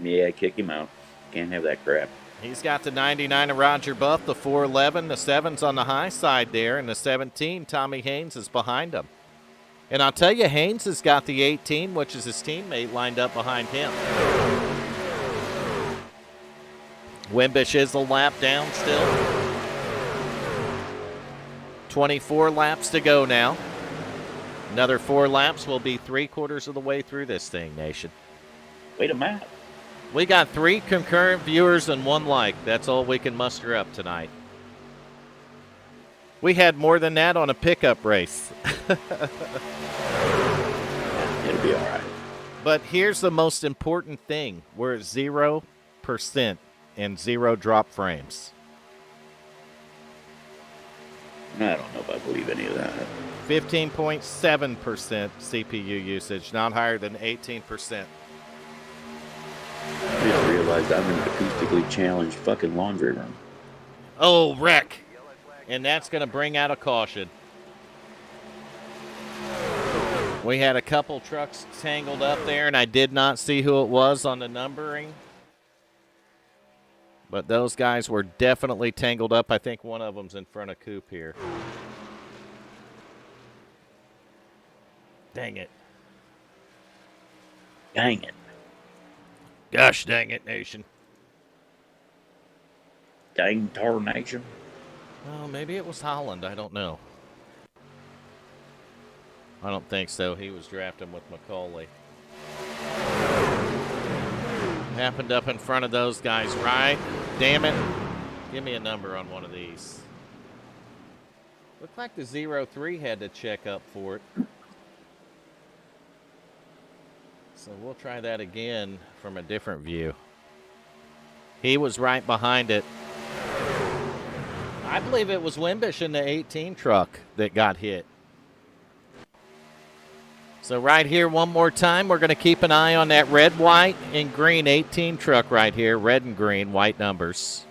Yeah, kick him out. Can't have that crap. He's got the 99 of Roger Buff, the 411. The 7's on the high side there, and the 17, Tommy Haynes, is behind him. And I'll tell you, Haynes has got the 18, which is his teammate, lined up behind him. Wimbish is a lap down still. 24 laps to go now. Another 4 laps will be 3/4 of the way through this thing, Nation. Wait a minute. We got 3 concurrent viewers and 1 like. That's all we can muster up tonight. We had more than that on a pickup race. It'll be all right. But here's the most important thing. We're at 0% and 0 drop frames. I don't know if I believe any of that. 15.7% CPU usage, not higher than 18%. I just realized I'm in an acoustically challenged fucking laundry room. Oh, wreck. And that's going to bring out a caution. We had a couple trucks tangled up there, and I did not see who it was on the numbering. But those guys were definitely tangled up. I think one of them's in front of Coop here. Dang it. Dang it. Gosh dang it, Nation. Dang tarnation. Oh, maybe it was Holland. I don't know. I don't think so. He was drafting with Macaulay. Happened up in front of those guys, right? Damn it. Give me a number on one of these. Looked like the 03 had to check up for it. So we'll try that again from a different view. He was right behind it. I believe it was Wimbish in the 18 truck that got hit. So right here, one more time, we're going to keep an eye on that red, white, and green 18 truck right here. Red and green, white numbers.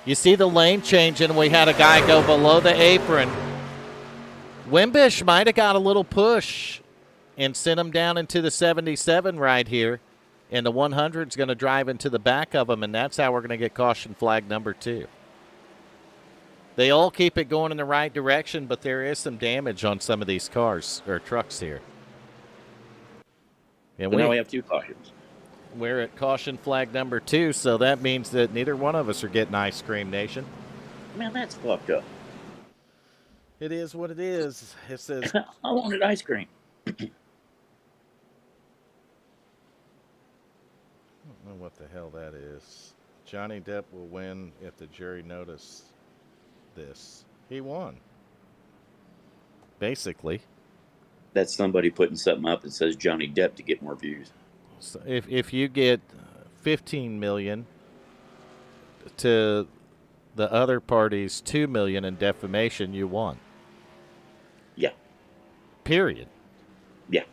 You see the lane changing. We had a guy go below the apron. Wimbish might have got a little push and sent him down into the 77 right here. And the 100's going to drive into the back of him, and that's how we're going to get caution flag number 2. They all keep it going in the right direction, but there is some damage on some of these cars or trucks here. And So now we have 2 cautions. We're at caution flag number 2, so that means that neither one of us are getting Ice Cream Nation. Man, that's fucked up. It is what it is. It says I wanted ice cream. I don't know what the hell that is. Johnny Depp will win if the jury notice this. He won. Basically. That's somebody putting something up that says Johnny Depp to get more views. So if you get 15 million to the other party's 2 million in defamation, you won. Yeah. Period. Yeah.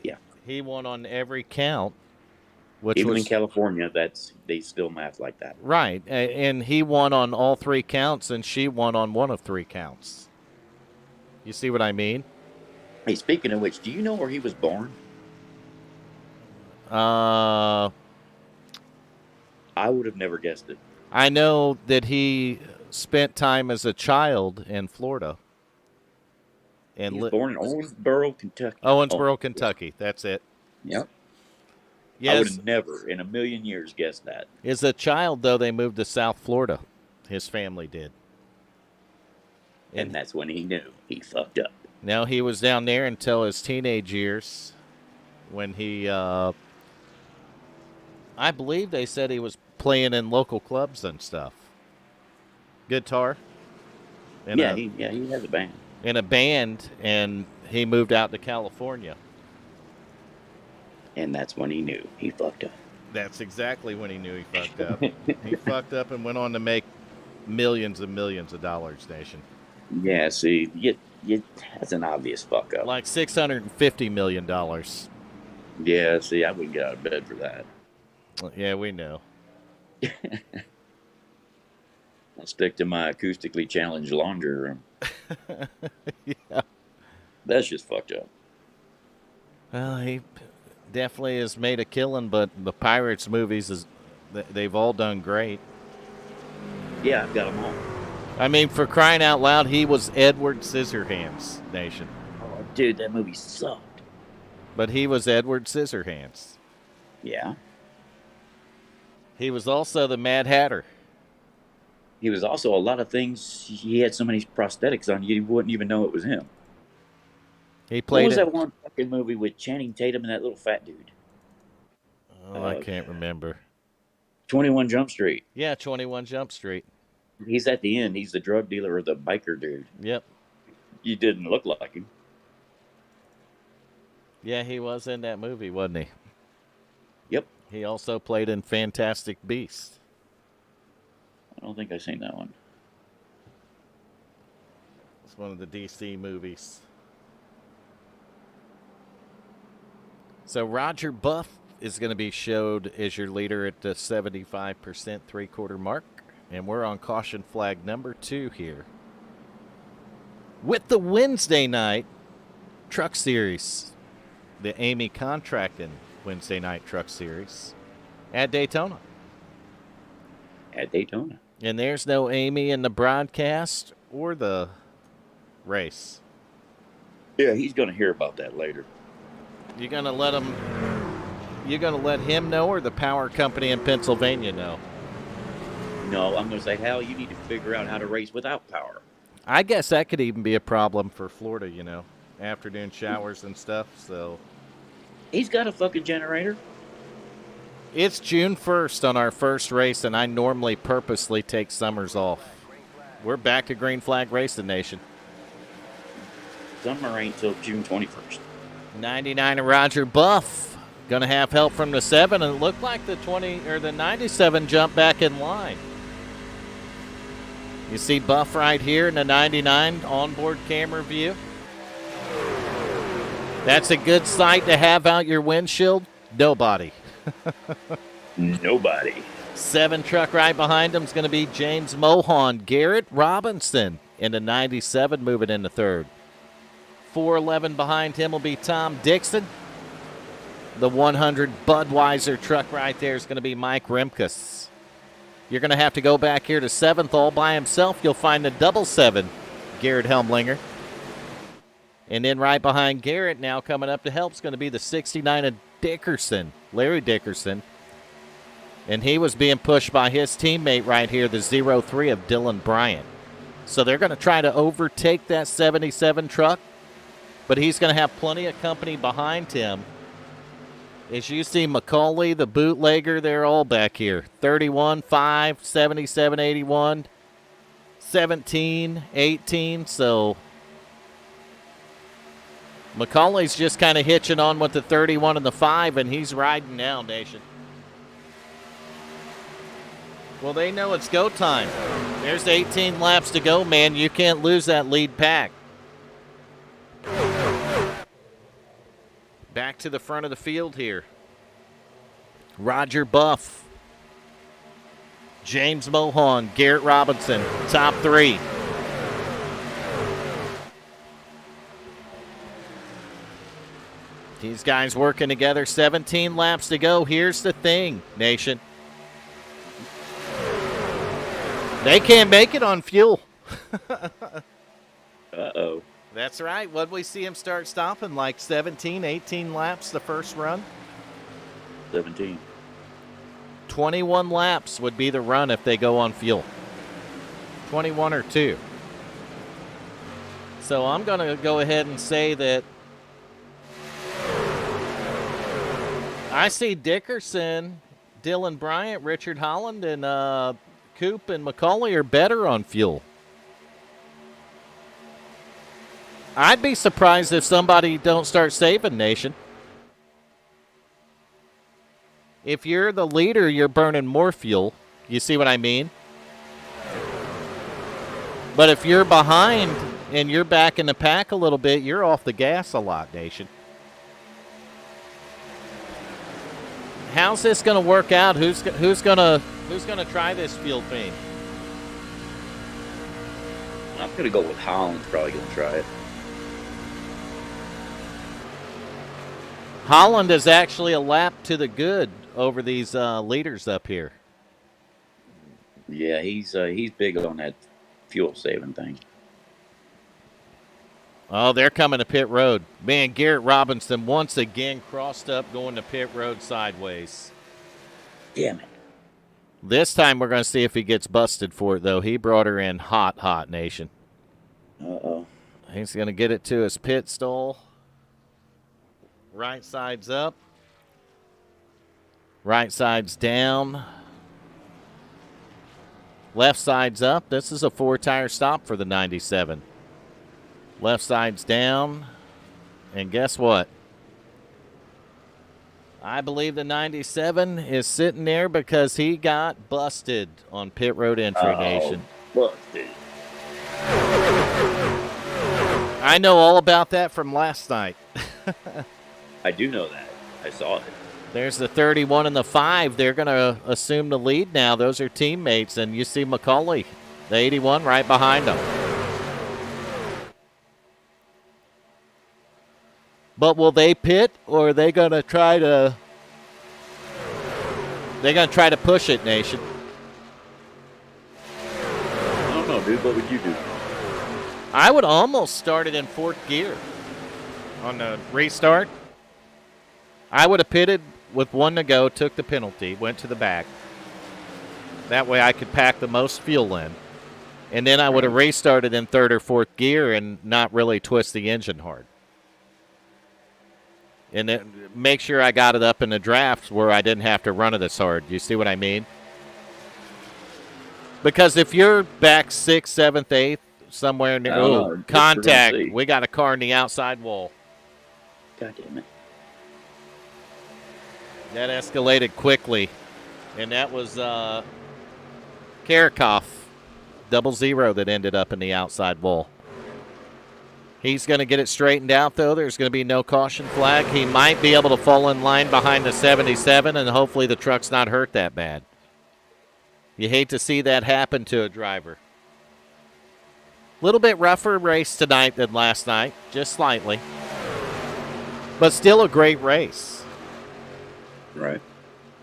Yeah. He won on every count. Which Even was, in California, they still math like that. Right. And he won on all 3 counts, and she won on one of 3 counts. You see what I mean? Hey, speaking of which, do you know where he was born? I would have never guessed it. know that he spent time as a child in Florida. And He was born in Owensboro, Kentucky. Owensboro, Kentucky. That's it. Yep. Yes. I would have never in a million years guessed that. As a child, though, they moved to South Florida. His family did. And that's when he knew he fucked up. Now, he was down there until his teenage years when he, I believe they said he was playing in local clubs and stuff. Guitar. He has a band. In a band, and he moved out to California. And that's when he knew he fucked up. That's exactly when he knew he fucked up. He fucked up and went on to make millions and millions of dollars, Nation. Yeah, see, that's an obvious fuck up. Like $650 million. Yeah, see, I wouldn't get out of bed for that. Yeah, we know. I'll stick to my acoustically challenged laundry room. Yeah. That's just fucked up. Well, he definitely has made a killing, but the Pirates movies, they've all done great. Yeah, I've got them all. I mean, for crying out loud, he was Edward Scissorhands, Nation. Oh, dude, that movie sucked. But he was Edward Scissorhands. Yeah. He was also the Mad Hatter. He was also a lot of things. He had so many prosthetics on, you wouldn't even know it was him. He played. What was that one fucking movie with Channing Tatum and that little fat dude? Oh, I can't remember. 21 Jump Street. Yeah, 21 Jump Street. He's at the end. He's the drug dealer or the biker dude. Yep. You didn't look like him. Yeah, he was in that movie, wasn't he? Yep. He also played in Fantastic Beasts. I don't think I've seen that one. It's one of the DC movies. So Roger Buff is going to be showed as your leader at the 75% three-quarter mark. And we're on caution flag number 2 here. With the Wednesday night Truck Series, the Eighmey Contracting Wednesday night Truck Series at Daytona. At Daytona. And there's no Eighmey in the broadcast or the race. Yeah, he's going to hear about that later. You're going to let him know, or the power company in Pennsylvania know? No, I'm going to say, Hal, you need to figure out how to race without power. I guess that could even be a problem for Florida, afternoon showers and stuff. So He's got a fucking generator. it's June 1st on our first race, and I normally purposely take summers off. We're back to Green Flag Racing Nation. Summer ain't till June 21st. 99 and Roger Buff. Going to have help from the 7, and it looked like the 97 jumped back in line. You see Buff right here in the 99 onboard camera view. That's a good sight to have out your windshield. Nobody. Nobody. 7 truck right behind him is going to be James Mohan. Garrett Robinson in the 97 moving into third. 411 behind him will be Tom Dixon. The 100 Budweiser truck right there is going to be Mike Remkus. You're going to have to go back here to 7th all by himself. You'll find the 7, Garrett Helmlinger. And then right behind Garrett, now coming up to help, is going to be the 69 of Dickerson, Larry Dickerson. And he was being pushed by his teammate right here, the 03 of Dylan Bryant. So they're going to try to overtake that 77 truck, but he's going to have plenty of company behind him. As you see, McCauley, the bootlegger, they're all back here. 31, 5, 77, 81, 17, 18. So McCauley's just kind of hitching on with the 31 and the 5, and he's riding now, Nation. Well, they know it's go time. There's 18 laps to go, man. You can't lose that lead pack. Back to the front of the field here. Roger Buff, James Mohan, Garrett Robinson, top 3. These guys working together, 17 laps to go. Here's the thing, Nation. They can't make it on fuel. Uh-oh. That's right. What did we see him start stopping? Like 17, 18 laps the first run? 17. 21 laps would be the run if they go on fuel. 21 or 2. So I'm going to go ahead and say that I see Dickerson, Dylan Bryant, Richard Holland, and Coop and McCauley are better on fuel. I'd be surprised if somebody don't start saving, Nation. If you're the leader, you're burning more fuel. You see what I mean? But if you're behind and you're back in the pack a little bit, you're off the gas a lot, Nation. How's this going to work out? Who's going to try this fuel thing? I'm going to go with Holland's probably going to try it. Holland is actually a lap to the good over these leaders up here. Yeah, he's big on that fuel saving thing. Oh, they're coming to pit road. Man, Garrett Robinson once again crossed up going to pit road sideways. Damn it. This time we're going to see if he gets busted for it, though. He brought her in hot, Nation. Uh-oh. He's going to get it to his pit stall. Right side's up. Right side's down. Left side's up. This is a 4-tire stop for the 97. Left side's down. And guess what? I believe the 97 is sitting there because he got busted on pit road entry, Nation. Busted. I know all about that from last night. I do know that. I saw it. There's the 31 and the 5. They're going to assume the lead now. Those are teammates, and you see McCauley, the 81, right behind them. But will they pit, or are they going to try to? They're going to try to push it, Nation. I don't know, dude. What would you do? I would almost start it in fourth gear on the restart. I would have pitted with 1 to go, took the penalty, went to the back. That way I could pack the most fuel in. And then I would have restarted in third or fourth gear and not really twist the engine hard. And then make sure I got it up in the drafts where I didn't have to run it as hard. You see what I mean? Because if you're back 6th, 7th, 8th, somewhere near contact, we got a car in the outside wall. God damn it. That escalated quickly. And that was Karakoff, 00, that ended up in the outside wall. He's going to get it straightened out, though. There's going to be no caution flag. He might be able to fall in line behind the 77, and hopefully the truck's not hurt that bad. You hate to see that happen to a driver. A little bit rougher race tonight than last night, just slightly. But still a great race. Right.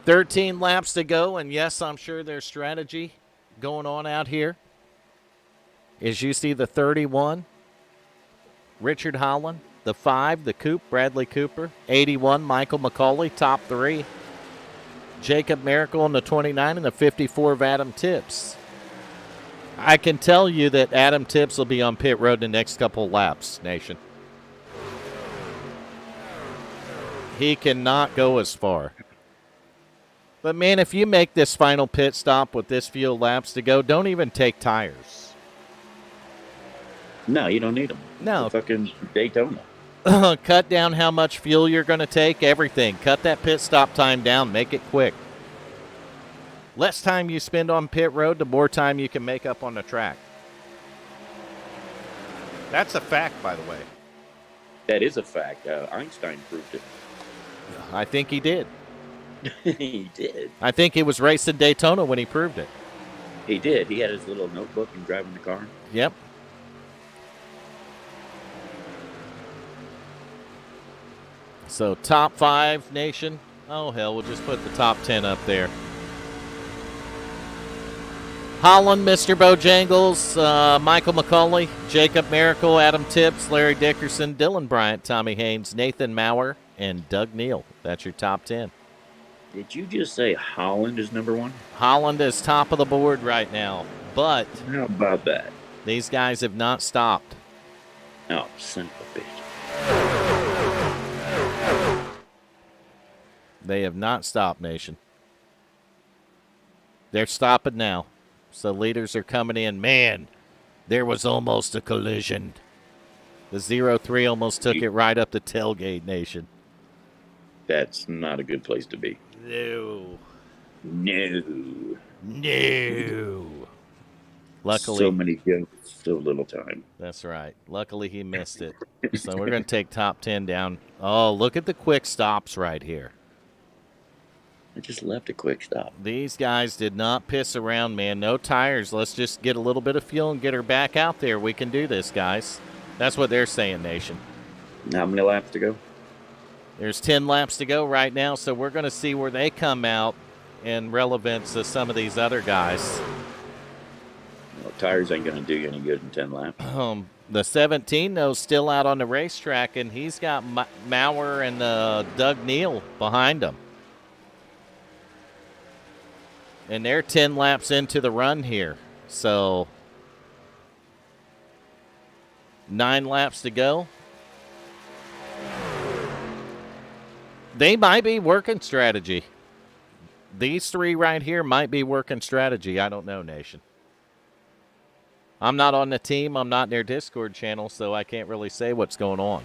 13 laps to go, and yes, I'm sure there's strategy going on out here. As you see the 31, Richard Holland, the 5, the Coop, Bradley Cooper, 81, Michael McCauley, top 3. Jacob Miracle in the 29 and the 54 of Adam Tips. I can tell you that Adam Tips will be on pit road the next couple of laps, Nation. He cannot go as far. But, man, if you make this final pit stop with this few laps to go, don't even take tires. No, you don't need them. No. The fucking Daytona. Cut down how much fuel you're going to take, everything. Cut that pit stop time down. Make it quick. Less time you spend on pit road, the more time you can make up on the track. That's a fact, by the way. That is a fact. Einstein proved it. I think he did. He did. I think he was racing Daytona when he proved it. He did. He had his little notebook and driving the car. Yep. So top 5, Nation. Oh, hell, we'll just put the top 10 up there. Holland, Mr. Bojangles, Michael McCauley, Jacob Miracle, Adam Tips, Larry Dickerson, Dylan Bryant, Tommy Haynes, Nathan Maurer, and Doug Neal. That's your top 10. Did you just say Holland is number 1? Holland is top of the board right now, but How about that? these guys have not stopped. Oh, son of a bitch. They have not stopped, Nation. They're stopping now. So leaders are coming in. Man, there was almost a collision. The 03 almost took it right up the tailgate, Nation. That's not a good place to be. No. No. No. Luckily. So many jokes, so little time. That's right. Luckily, he missed it. So we're going to take top 10 down. Oh, look at the quick stops right here. I just left a quick stop. These guys did not piss around, man. No tires. Let's just get a little bit of fuel and get her back out there. We can do this, guys. That's what they're saying, Nation. How many laps to go? There's 10 laps to go right now, so we're going to see where they come out in relevance to some of these other guys. Well, tires ain't going to do you any good in 10 laps. The 17, though, still out on the racetrack, and he's got Maurer and Doug Neal behind him. And they're 10 laps into the run here. So 9 laps to go. They might be working strategy. These 3 right here might be working strategy. I don't know, Nation. I'm not on the team. I'm not in their Discord channel, so I can't really say what's going on.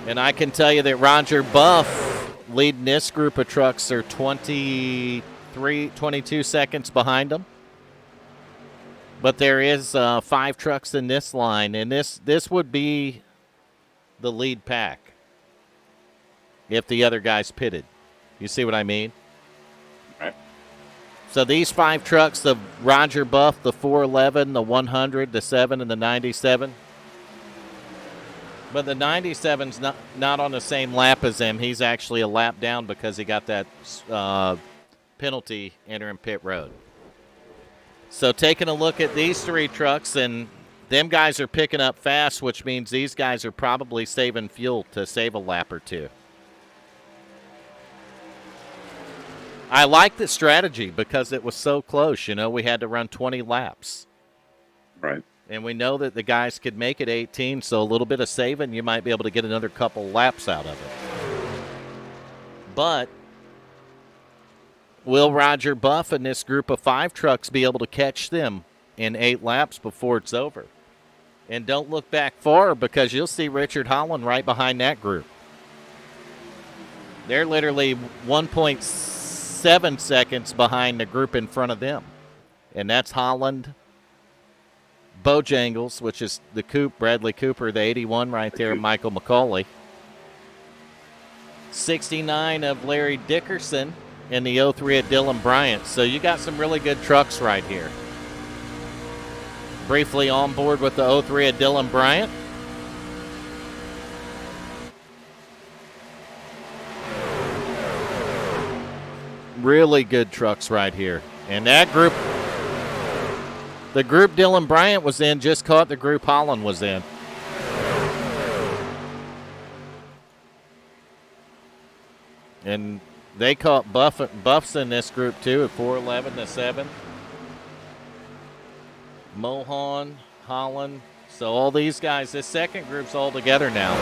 And I can tell you that Roger Buff, leading this group of trucks, are 22 seconds behind them. But there is 5 trucks in this line, and this would be the lead pack. if the other guy's pitted. You see what I mean? Right. So these 5 trucks, the Roger Buff, the 411, the 100, the 7, and the 97. But the 97's not on the same lap as him. He's actually a lap down because he got that penalty entering pit road. So taking a look at these 3 trucks, and them guys are picking up fast, which means these guys are probably saving fuel to save a lap or 2. I like the strategy because it was so close. You know, we had to run 20 laps. Right. And we know that the guys could make it 18, so a little bit of saving, you might be able to get another couple laps out of it. But will Roger Buff and this group of 5 trucks be able to catch them in 8 laps before it's over? And don't look back far because you'll see Richard Holland right behind that group. They're literally 1.7 seconds behind the group in front of them. And that's Holland, Bojangles, which is the Bradley Cooper, the 81 right there, Michael McCauley. 69 of Larry Dickerson, and the 03 of Dylan Bryant. So you got some really good trucks right here. Briefly on board with the 03 of Dylan Bryant. Really good trucks right here. And that group, the group Dylan Bryant was in just caught the group Holland was in. And they caught Buffs in this group too at 411 to 7. Mohan, Holland. So all these guys, this second group's all together now.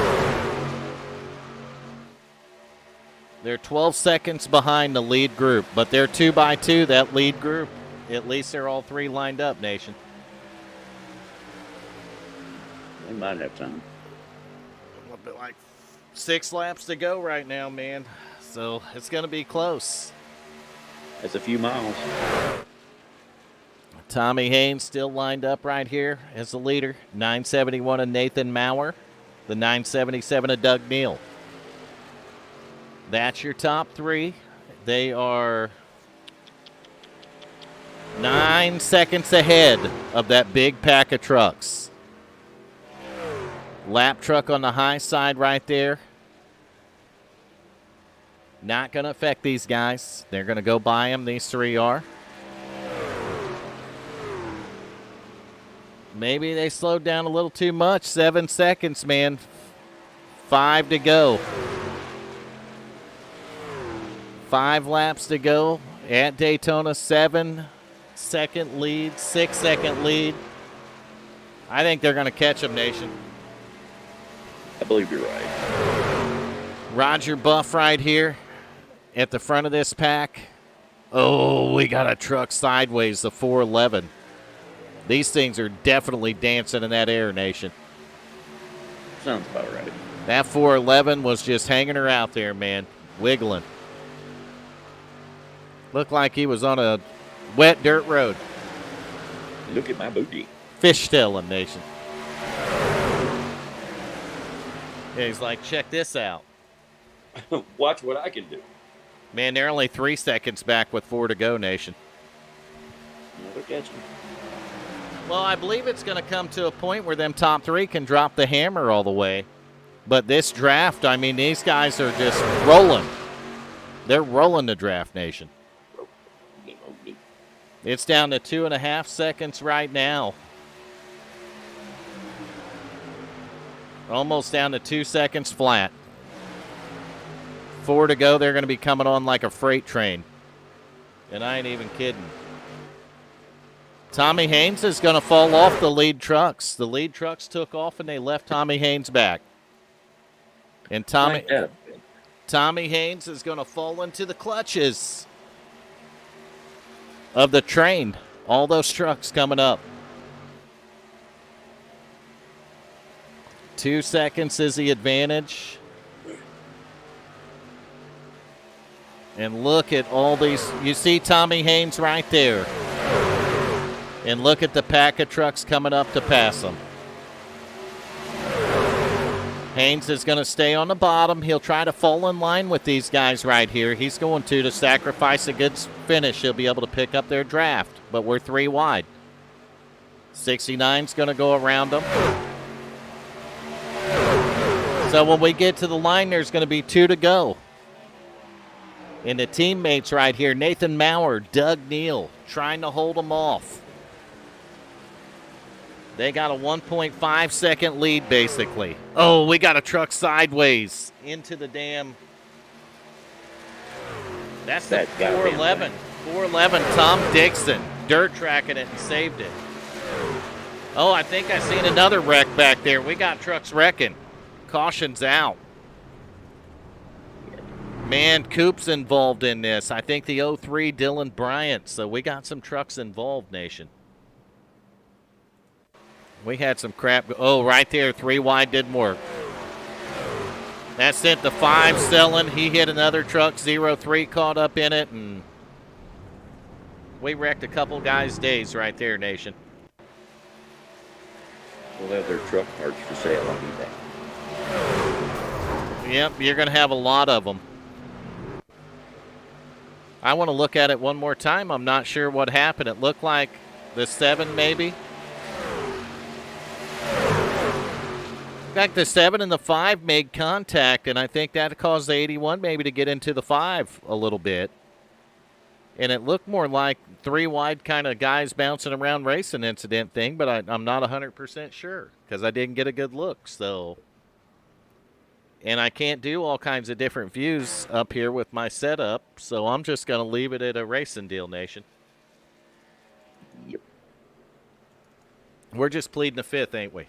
They're 12 seconds behind the lead group, but they're 2 by 2, that lead group. At least they're all 3 lined up, Nation. They might have time. Like 6 laps to go right now, man. So it's going to be close. That's a few miles. Tommy Haynes still lined up right here as the leader. 971 of Nathan Maurer. The 977 of Doug Neal. That's your top 3. They are 9 seconds ahead of that big pack of trucks. Lap truck on the high side right there. Not going to affect these guys. They're going to go by them. These 3 are. Maybe they slowed down a little too much. 7 seconds, man. 5 to go. 5 laps to go at Daytona. 7-second lead, 6-second lead. I think they're going to catch them, Nation. I believe you're right. Roger Buff right here at the front of this pack. Oh, we got a truck sideways, the 411. These things are definitely dancing in that air, Nation. Sounds about right. That 411 was just hanging her out there, man, wiggling. Looked like he was on a wet dirt road. Look at my booty. Fishtailing, Nation. Yeah, he's like, check this out. Watch what I can do. Man, they're only 3 seconds back with 4 to go, Nation. Never catch me. Well, I believe it's going to come to a point where them top 3 can drop the hammer all the way. But this draft, I mean, these guys are just rolling. They're rolling the draft, Nation. It's down to 2.5 seconds right now. Almost down to 2 seconds flat. 4 to go. They're going to be coming on like a freight train. And I ain't even kidding. Tommy Haynes is going to fall off the lead trucks. The lead trucks took off and they left Tommy Haynes back. And Tommy Haynes is going to fall into the clutches of the train. All those trucks coming up. 2 seconds is the advantage. And look at all these. You see Tommy Haynes right there. And look at the pack of trucks coming up to pass them. Haynes is going to stay on the bottom. He'll try to fall in line with these guys right here. He's going to sacrifice a good finish. He'll be able to pick up their draft, but we're 3 wide. 69's going to go around them. So when we get to the line, there's going to be 2 to go. And the teammates right here, Nathan Maurer, Doug Neal, trying to hold them off. They got a 1.5 second lead, basically. Oh, we got a truck sideways into the damn. That's the 411. 411, Tom Dixon, dirt tracking it and saved it. Oh, I think I seen another wreck back there. We got trucks wrecking. Caution's out. Man, Coop's involved in this. I think the 03 Dylan Bryant. So we got some trucks involved, Nation. We had some crap. Oh, right there, 3 wide didn't work. That sent the 5 selling. He hit another truck, 03 caught up in it, and we wrecked a couple guys' days right there, Nation. We'll have their truck parts for sale on eBay. Yep, you're going to have a lot of them. I want to look at it one more time. I'm not sure what happened. It looked like the 7 maybe. In fact, the 7 and the 5 made contact, and I think that caused the 81 maybe to get into the 5 a little bit. And it looked more like 3 wide kind of guys bouncing around racing incident thing, but I'm not 100% sure because I didn't get a good look. So, and I can't do all kinds of different views up here with my setup, so I'm just going to leave it at a racing deal, Nation. Yep. We're just pleading the 5th, ain't we?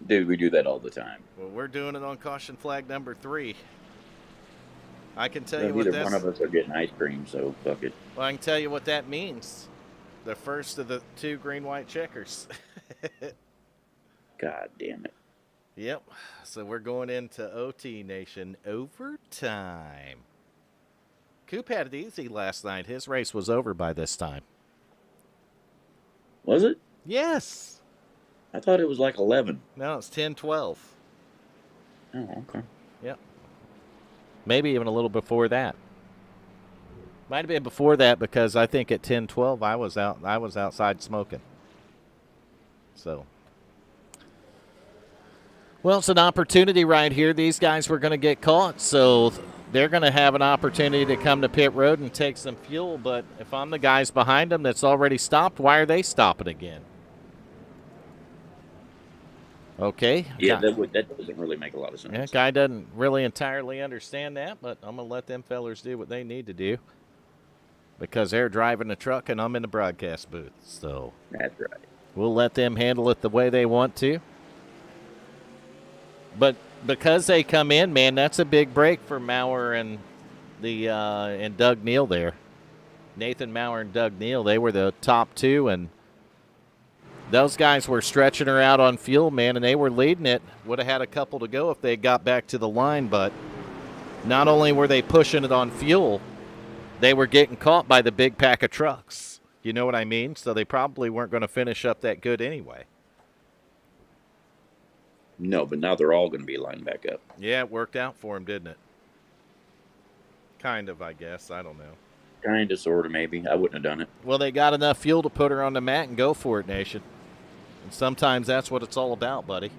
Dude, we do that all the time. Well, we're doing it on caution flag number 3. I can tell you what neither that's. one of us are getting ice cream, so fuck it. Well, I can tell you what that means. The first of the 2 green-white checkers. God damn it. Yep. So we're going into OT Nation overtime. Coop had it easy last night. His race was over by this time. Was it? Yes. I thought it was like 11. No, it's 10-12. Oh, okay. Yep. Maybe even a little before that. Might have been before that because I think at 10-12 I was outside smoking. So, well, it's an opportunity right here. These guys were going to get caught, so they're going to have an opportunity to come to pit road and take some fuel. But if I'm the guys behind them that's already stopped, why are they stopping again? Okay. Yeah, that doesn't really make a lot of sense. Yeah, guy doesn't really entirely understand that, but I'm going to let them fellers do what they need to do because they're driving the truck and I'm in the broadcast booth. So That's right. we'll let them handle it the way they want to. But because they come in, man, that's a big break for Maurer and and Doug Neal there. Nathan Maurer and Doug Neal, they were the top 2, and those guys were stretching her out on fuel, man, and they were leading it. Would have had a couple to go if they got back to the line, but not only were they pushing it on fuel, they were getting caught by the big pack of trucks. You know what I mean? So they probably weren't going to finish up that good anyway. No, but now they're all going to be lined back up. Yeah, it worked out for them, didn't it? Kind of, I guess. I don't know. Kind of, sort of, maybe. I wouldn't have done it. Well, they got enough fuel to put her on the mat and go for it, Nation. And sometimes that's what it's all about, buddy.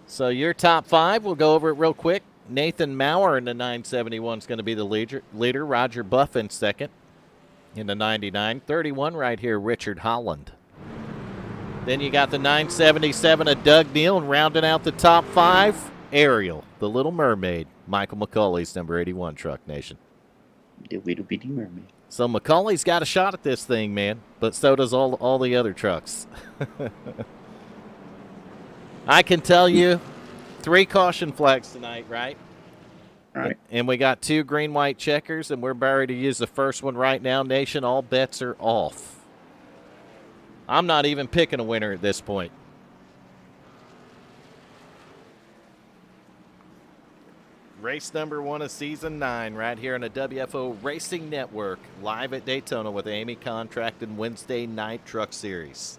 So your top 5, we'll go over it real quick. Nathan Maurer in the 971 is going to be the leader. Roger Buffin second in the 99. 31 right here, Richard Holland. Then you got the 977 of Doug Neal, and rounding out the top 5, Ariel, the Little Mermaid. Michael McCauley's number 81 truck, Nation. The little bitty mermaid. So McCauley's got a shot at this thing, man, but so does all the other trucks. I can tell you 3 caution flags tonight, right? All right. And we got 2 green-white checkers, and we're ready to use the first one right now, Nation. All bets are off. I'm not even picking a winner at this point. Race number 1 of season 9 right here on the WFO Racing Network, live at Daytona with Eighmey Contract and Wednesday Night Truck Series.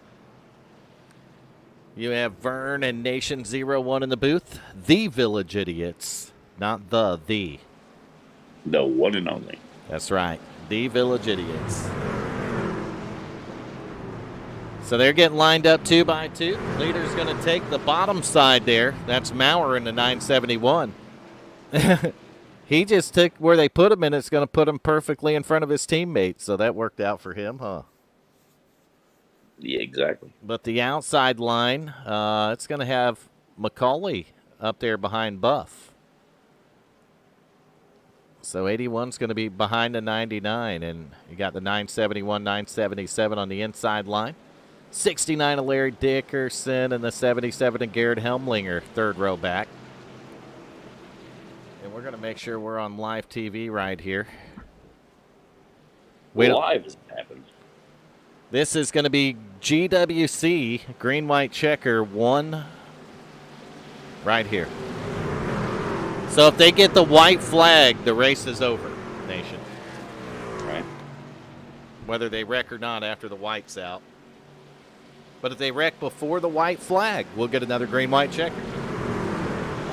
You have Vern and Nation 01 in the booth. The Village Idiots. Not the. The one and only. That's right. The Village Idiots. So they're getting lined up 2 by 2. Leader's going to take the bottom side there. That's Maurer in the 971. He just took where they put him, and it's going to put him perfectly in front of his teammates. So that worked out for him, huh? Yeah, exactly. But the outside line, it's going to have McCauley up there behind Buff. So 81's going to be behind the 99, and you got the 971, 977 on the inside line. 69 of Larry Dickerson and the 77 of Garrett Helmlinger, third row back. And we're going to make sure we're on live TV right here. Live has happened. This is going to be GWC, green, white checker, 1 right here. So if they get the white flag, the race is over, Nation. Right. Whether they wreck or not after the white's out. But if they wreck before the white flag, we'll get another green, white checker.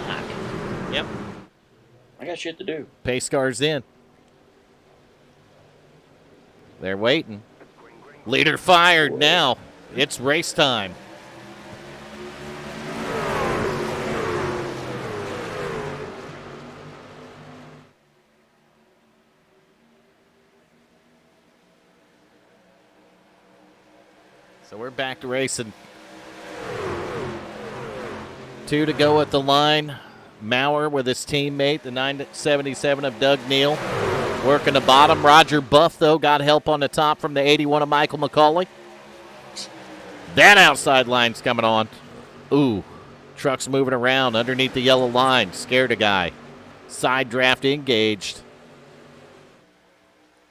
Fuck. Yep. I got shit to do. Pace car's in. They're waiting. Leader fired now. It's race time. So we're back to racing. 2 to go at the line. Maurer with his teammate, the 977 of Doug Neal. Working the bottom. Roger Buff, though, got help on the top from the 81 of Michael McCauley. That outside line's coming on. Ooh, truck's moving around underneath the yellow line. Scared a guy. Side draft engaged.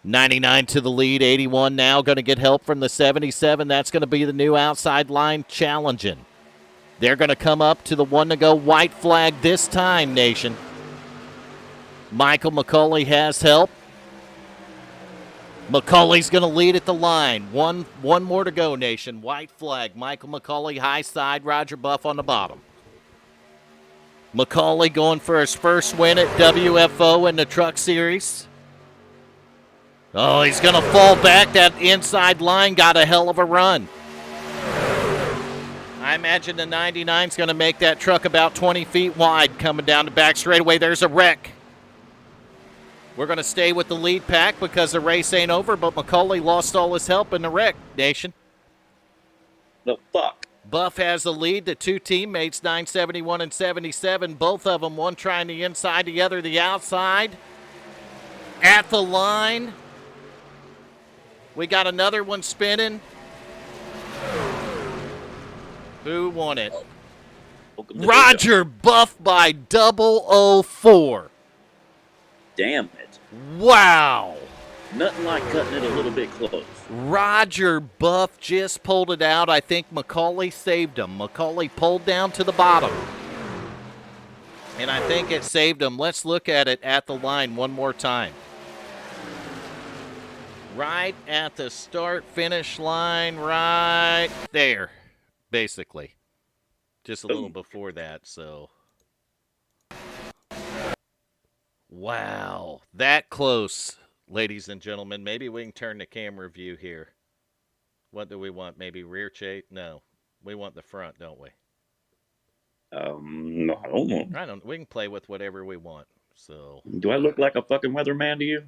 99 to the lead. 81 now going to get help from the 77. That's going to be the new outside line challenging. They're going to come up to the 1 to go. White flag this time, Nation. Michael McCauley has help. McCauley's going to lead at the line. One more to go, Nation. White flag. Michael McCauley high side. Roger Buff on the bottom. McCauley going for his first win at WFO in the Truck Series. Oh, he's going to fall back. That inside line got a hell of a run. I imagine the 99's going to make that truck about 20 feet wide coming down the back straightaway. There's a wreck. We're going to stay with the lead pack because the race ain't over, but McCauley lost all his help in the wreck, Nation. The fuck? Buff has the lead. The 2 teammates, 971 and 77, both of them, one trying the inside, the other the outside. At the line. We got another one spinning. Who won it? Roger Buff by 004. Damn it. Wow. Nothing like cutting it a little bit close. Roger Buff just pulled it out. I think McCauley saved him. McCauley pulled down to the bottom. And I think it saved him. Let's look at it at the line one more time. Right at the start-finish line, right there, basically. Just a little before that, so. Wow, that close, ladies and gentlemen. Maybe we can turn the camera view here. What do we want? Maybe rear chase? No, we want the front, don't we? No, I don't know. I don't. We can play with whatever we want. So. Do I look like a fucking weatherman to you?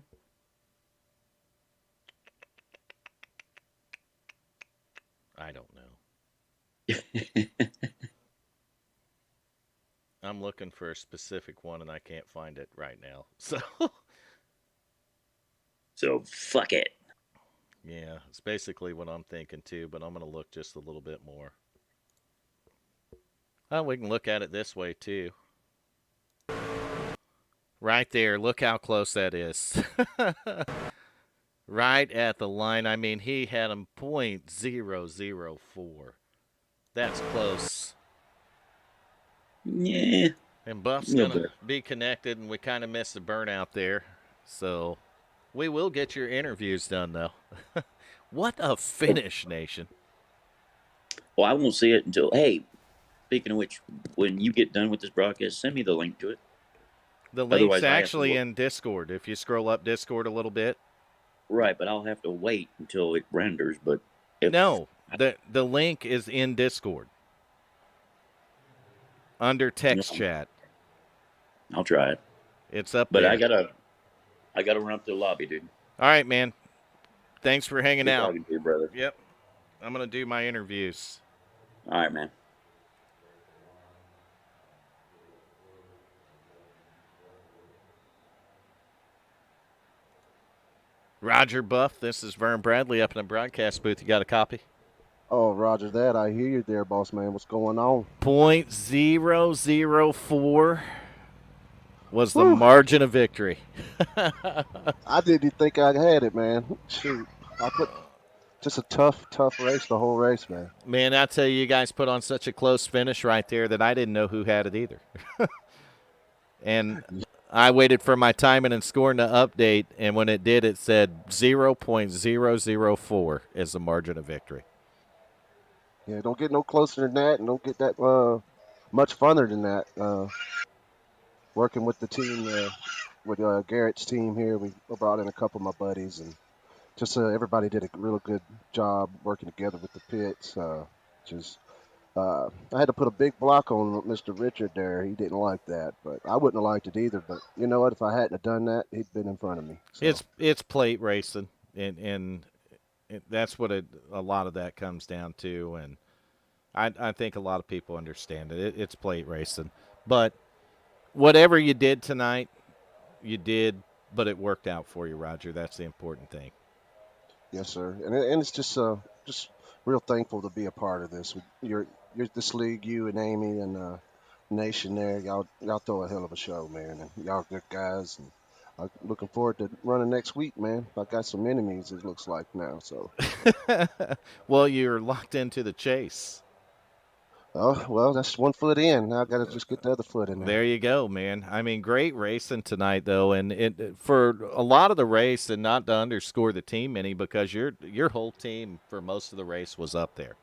I don't know. I'm looking for a specific one, and I can't find it right now. So fuck it. Yeah, it's basically what I'm thinking too, but I'm going to look just a little bit more. Oh, we can look at it this way too. Right there. Look how close that is. Right at the line. I mean, he had him .004. That's close. Yeah. And Buff's going to be connected, and we kind of missed the burnout there. So we will get your interviews done, though. What a finish, Nation. Well, I won't see it until, hey, Speaking of which, when you get done with this broadcast, send me the link to it. The link's actually in Discord. If you scroll up Discord a little bit. Right, but I'll have to wait until it renders. But no, the link is in Discord under text chat. I'll try it. It's up but there. But I gotta run up to the lobby, dude. All right, man. Thanks for hanging out. Talking to you, brother. Yep. I'm gonna do my interviews. All right, man. Roger Buff, this is Vern Bradley up in the broadcast booth. You got a copy? Oh, Roger that. I hear you there, boss man. What's going on? .004 was the margin of victory. I didn't think I had it, man. Shoot. Just a tough race, the whole race, man. Man, I tell you guys put on such a close finish right there that I didn't know who had it either. And I waited for my timing and scoring to update, and when it did, it said 0.004 is the margin of victory. Yeah, don't get no closer than that, and don't get that much further than that. Working with the team, with Garrett's team here, we brought in a couple of my buddies, and just everybody did a real good job working together with the pits. I had to put a big block on Mr. Richard there. He didn't like that, but I wouldn't have liked it either. But you know what? If I hadn't have done that, he'd been in front of me. So. It's plate racing, and that's what a lot of that comes down to. And I think a lot of people understand it. It's plate racing. But whatever you did tonight, you did, but it worked out for you, Roger. That's the important thing. Yes, sir. And it's just real thankful to be a part of this. You're this league, you and Eighmey and Nation there. Y'all throw a hell of a show, man. And y'all good guys. And I'm looking forward to running next week, man. I got some enemies, it looks like now. So. Well, you're locked into the chase. Oh, well, that's 1 foot in. Now I got to just get the other foot in there. There you go, man. I mean, great racing tonight, though, and for a lot of the race, and not to underscore the team any, because your whole team for most of the race was up there.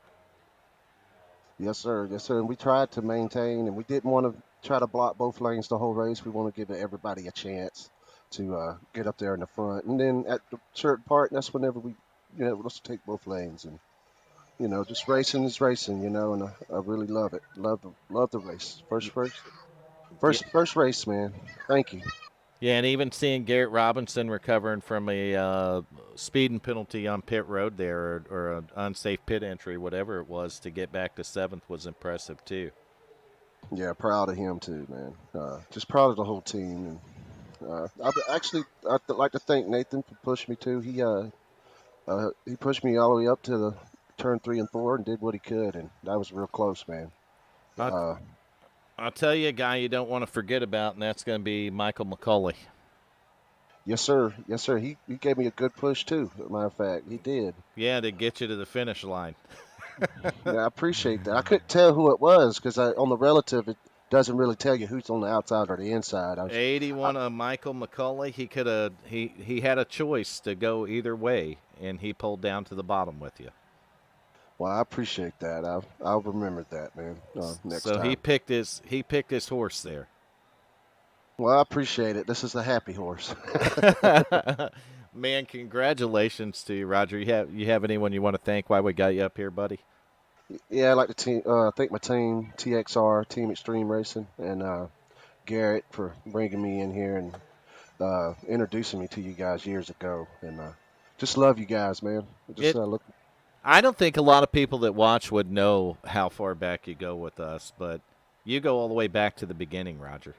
Yes, sir. Yes, sir. And we tried to maintain, and we didn't want to try to block both lanes the whole race. We want to give everybody a chance to get up there in the front. And then at the certain part, that's whenever let's take both lanes. And, just racing is racing, and I really love it. Love the race. First race, man. Thank you. Yeah, and even seeing Garrett Robinson recovering from a speeding penalty on pit road there, or an unsafe pit entry, whatever it was, to get back to 7th was impressive too. Yeah, proud of him too, man. Just proud of the whole team. And I'd like to thank Nathan for pushing me too. He pushed me all the way up to the turn 3 and 4 and did what he could, and that was real close, man. I'll tell you a guy you don't want to forget about, and that's going to be Michael McCauley. Yes, sir. Yes, sir. He gave me a good push, too, as a matter of fact. He did. Yeah, to get you to the finish line. Yeah, I appreciate that. I couldn't tell who it was because on the relative, it doesn't really tell you who's on the outside or the inside. 81 of Michael McCauley. He had a choice to go either way, and he pulled down to the bottom with you. Well, I appreciate that. I'll remember that, man. Next time. So he picked his horse there. Well, I appreciate it. This is a happy horse. Man, congratulations to you, Roger. You have anyone you want to thank while we got you up here, buddy? Yeah, I'd like to thank my team, TXR, Team Extreme Racing, and Garrett for bringing me in here and introducing me to you guys years ago. And just love you guys, man. I don't think a lot of people that watch would know how far back you go with us, but you go all the way back to the beginning, Roger.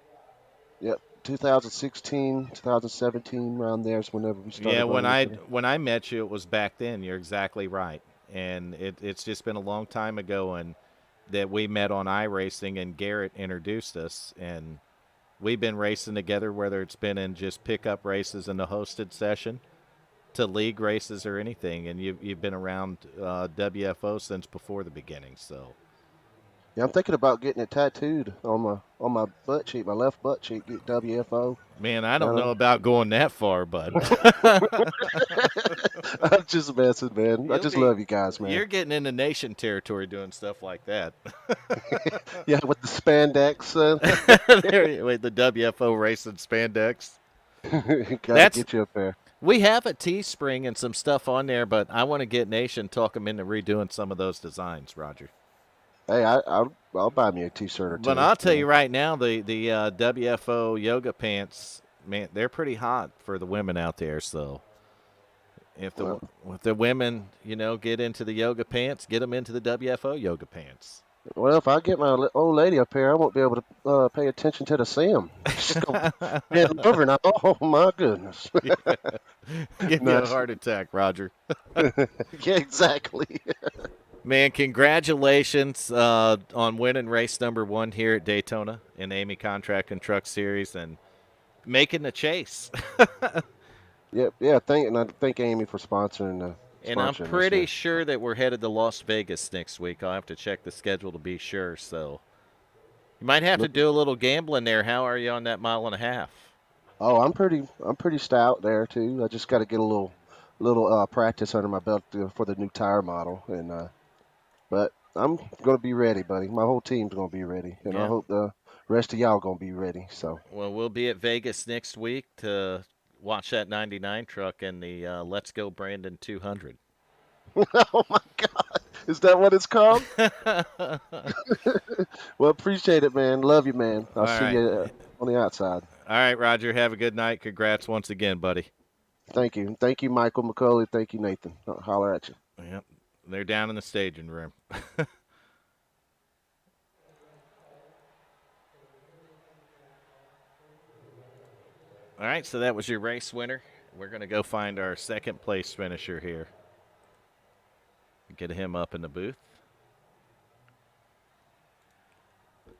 Yep, 2016, 2017, around there is whenever we started. Yeah, when I met you, it was back then. You're exactly right, and it's just been a long time ago, and that we met on iRacing, and Garrett introduced us, and we've been racing together, whether it's been in just pickup races in the hosted session, to league races or anything, and you've been around WFO since before the beginning. So yeah, I'm thinking about getting it tattooed on my butt cheek, my left butt cheek. Get WFO. Man, I don't know about going that far, bud. I'm just messing, man. I You'll just be, love you guys, man. you're getting into nation territory doing stuff like that. Yeah, with the spandex, Wait, the WFO racing spandex. gotta That's get you up there. We have a Teespring and some stuff on there, but I want to get Nation talk them into redoing some of those designs, Roger. Hey, I'll buy me a T-shirt or But two. I'll tell you right now, the WFO yoga pants, man, they're pretty hot for the women out there. So Well, if the women, get into the yoga pants, get them into the WFO yoga pants. well, if I get my old lady up here, I won't be able to pay attention to the sim. She's gonna bend over, and oh my goodness. Give you a Nuts. heart attack, Roger. Yeah, exactly. Man, congratulations on winning race number 1 here at Daytona in Eighmey Contract and Truck Series and making the chase. Yeah. And I thank Eighmey for sponsoring. And I'm Sponsoring this pretty year. sure that we're headed to Las Vegas next week. I'll have to check the schedule to be sure. So you might have to Look- do a little gambling there. How are you on that mile and a half? Oh, I'm pretty stout there too. I just got to get a little practice under my belt for the new tire model, but I'm gonna be ready, buddy. My whole team's gonna be ready, and I Yeah. hope the rest of y'all gonna be ready. So, Well, we'll be at Vegas next week to watch that 99 truck and the Let's Go Brandon 200. oh my God, is that what it's called? Well, appreciate it, man. Love you, man. I'll All see right. you on the outside. All right, Roger. Have a good night. Congrats once again, buddy. Thank you, Michael McCauley. Thank you, Nathan. I'll holler at you. Yep. They're down in the staging room. All right, so that was your race winner. We're going to go find our second place finisher here. Get him up in the booth.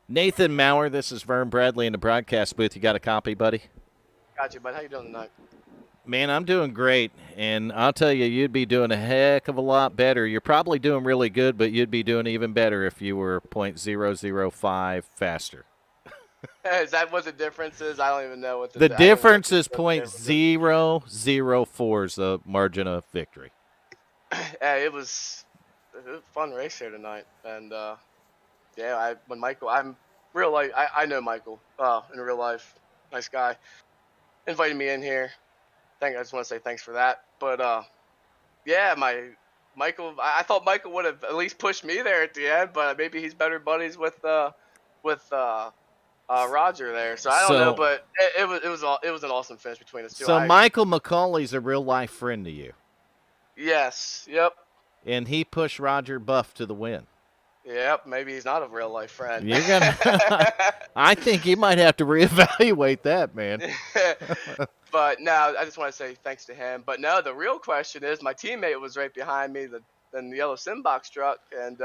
Nathan Maurer, this is Vern Bradley in the broadcast booth. You got a copy, buddy? Got you, bud. How you doing tonight? Man, I'm doing great, and I'll tell you, you'd be doing a heck of a lot better. You're probably doing really good, but you'd be doing even better if you were .005 faster. Is that what the difference is? I don't even know what The I don't even know difference what is the difference is. .004 is the margin of victory. Hey, it was a fun race here tonight, and yeah, when Michael, I'm real life. I know Michael in real life, nice guy. Invited me in here. I just want to say thanks for that. But yeah, Michael. I thought Michael would have at least pushed me there at the end, but maybe he's better buddies with Roger there. So I don't know, but it was an awesome finish between us two. So Michael McCauley's a real life friend to you, Yes. Yep. and he pushed Roger Buff to the win. Yep. Maybe he's not a real life friend. You're gonna. I think you might have to reevaluate that, man. But no, I just want to say thanks to him. But no, the real question is, my teammate was right behind me, in the yellow sim box truck, and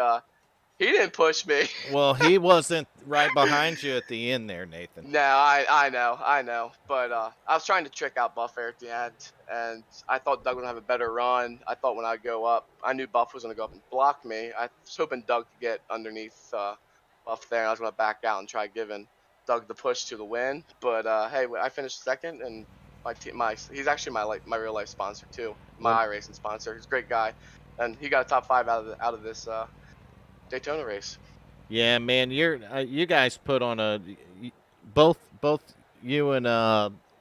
he didn't push me. Well, he wasn't right behind you at the end there, Nathan. No, I know. But I was trying to trick out Buff there at the end, and I thought Doug would have a better run. I thought when I go up, I knew Buff was going to go up and block me. I was hoping Doug could get underneath Buff there, and I was going to back out and try giving Doug the push to the win. But hey, I finished second, and he's actually my real life sponsor too, my iRacing sponsor. He's a great guy, and he got a top 5 out of this Daytona race. Yeah, man, you guys put on both you and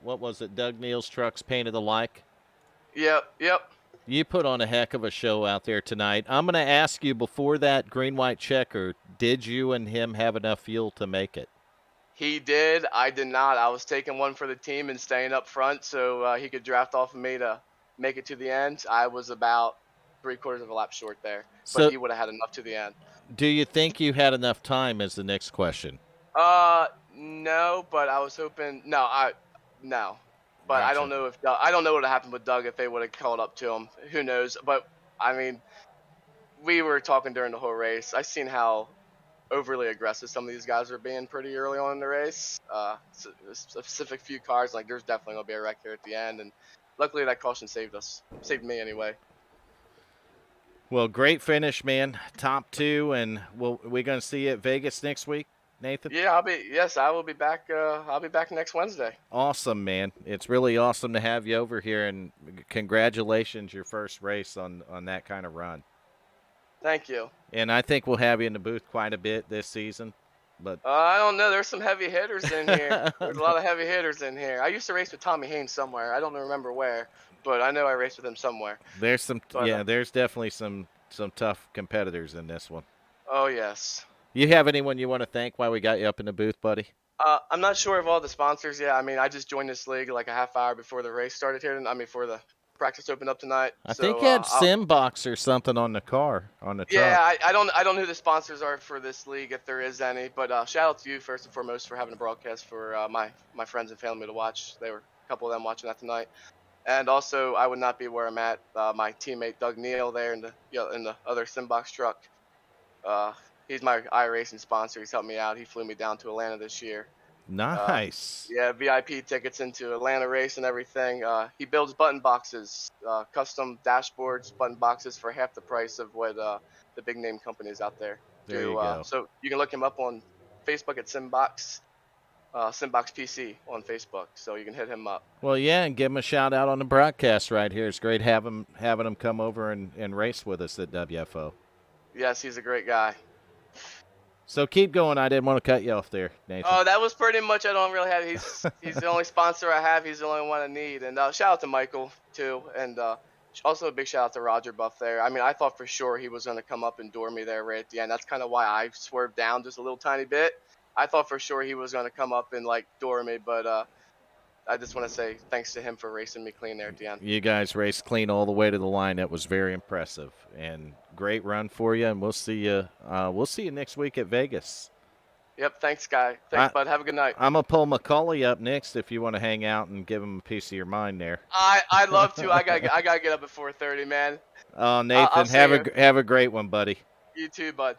what was it, Doug Neal's trucks painted alike. Yep. You put on a heck of a show out there tonight. I'm going to ask you, before that green-white checker, did you and him have enough fuel to make it? He did. I did not. I was taking one for the team and staying up front so he could draft off of me to make it to the end. I was about 3/4 of a lap short there, but he would have had enough to the end. Do you think you had enough time is the next question? No, but I was hoping. No. But Gotcha. I don't know I don't know what happened with Doug if they would have called up to him. Who knows? But I mean, we were talking during the whole race. I seen how overly aggressive some of these guys were being pretty early on in the race. Specific few cars, like there's definitely gonna be a wreck here at the end, and luckily that caution saved me anyway. Well, great finish, man. Top 2, and we're going to see you at Vegas next week. Nathan? Yeah, I will be back. I'll be back next Wednesday. Awesome, man. It's really awesome to have you over here, and congratulations, your first race on that kind of run. Thank you. And I think we'll have you in the booth quite a bit this season. But I don't know. There's some heavy hitters in here. There's a lot of heavy hitters in here. I used to race with Tommy Haynes somewhere. I don't remember where, but I know I raced with him somewhere. there's some, But, there's definitely some tough competitors in this one. Oh, yes. You have anyone you want to thank while we got you up in the booth, buddy? I'm not sure of all the sponsors. Yeah, I mean, I just joined this league like a half hour before the race started here. Before the practice opened up tonight. I think you had Simbox or something on the car, on the truck. Yeah, I don't know who the sponsors are for this league, if there is any. But shout out to you first and foremost for having a broadcast for my friends and family to watch. They were a couple of them watching that tonight. And also, I would not be where I'm at. My teammate Doug Neal there in the other Simbox truck. He's my iRacing sponsor. He's helped me out. He flew me down to Atlanta this year. Nice. Yeah, VIP tickets into Atlanta race and everything. He builds button boxes, custom dashboards, button boxes for half the price of what the big name companies out there do. There you go. So you can look him up on Facebook at Simbox PC on Facebook. So you can hit him up. Well, yeah, and give him a shout out on the broadcast right here. It's great having him come over and race with us at WFO. Yes, he's a great guy. So keep going. I didn't want to cut you off there, Nathan. Oh, that was pretty much. I don't really have. He's the only sponsor I have. He's the only one I need. And shout out to Michael too, and also a big shout out to Roger Buff there. I mean, I thought for sure he was going to come up and door me there right at the end. That's kind of why I swerved down just a little tiny bit. I thought for sure he was going to come up and like door me, but I just want to say thanks to him for racing me clean there at the end. You guys raced clean all the way to the line. That was very impressive and great run for you. And we'll see you. We'll see you next week at Vegas. Yep. Thanks, Guy. Thanks, bud. Have a good night. I'm gonna pull Macaulay up next if you want to hang out and give him a piece of your mind there. I'd love to. I gotta get up at 4:30, man. Oh, Nathan, have a great one, buddy. You too, bud.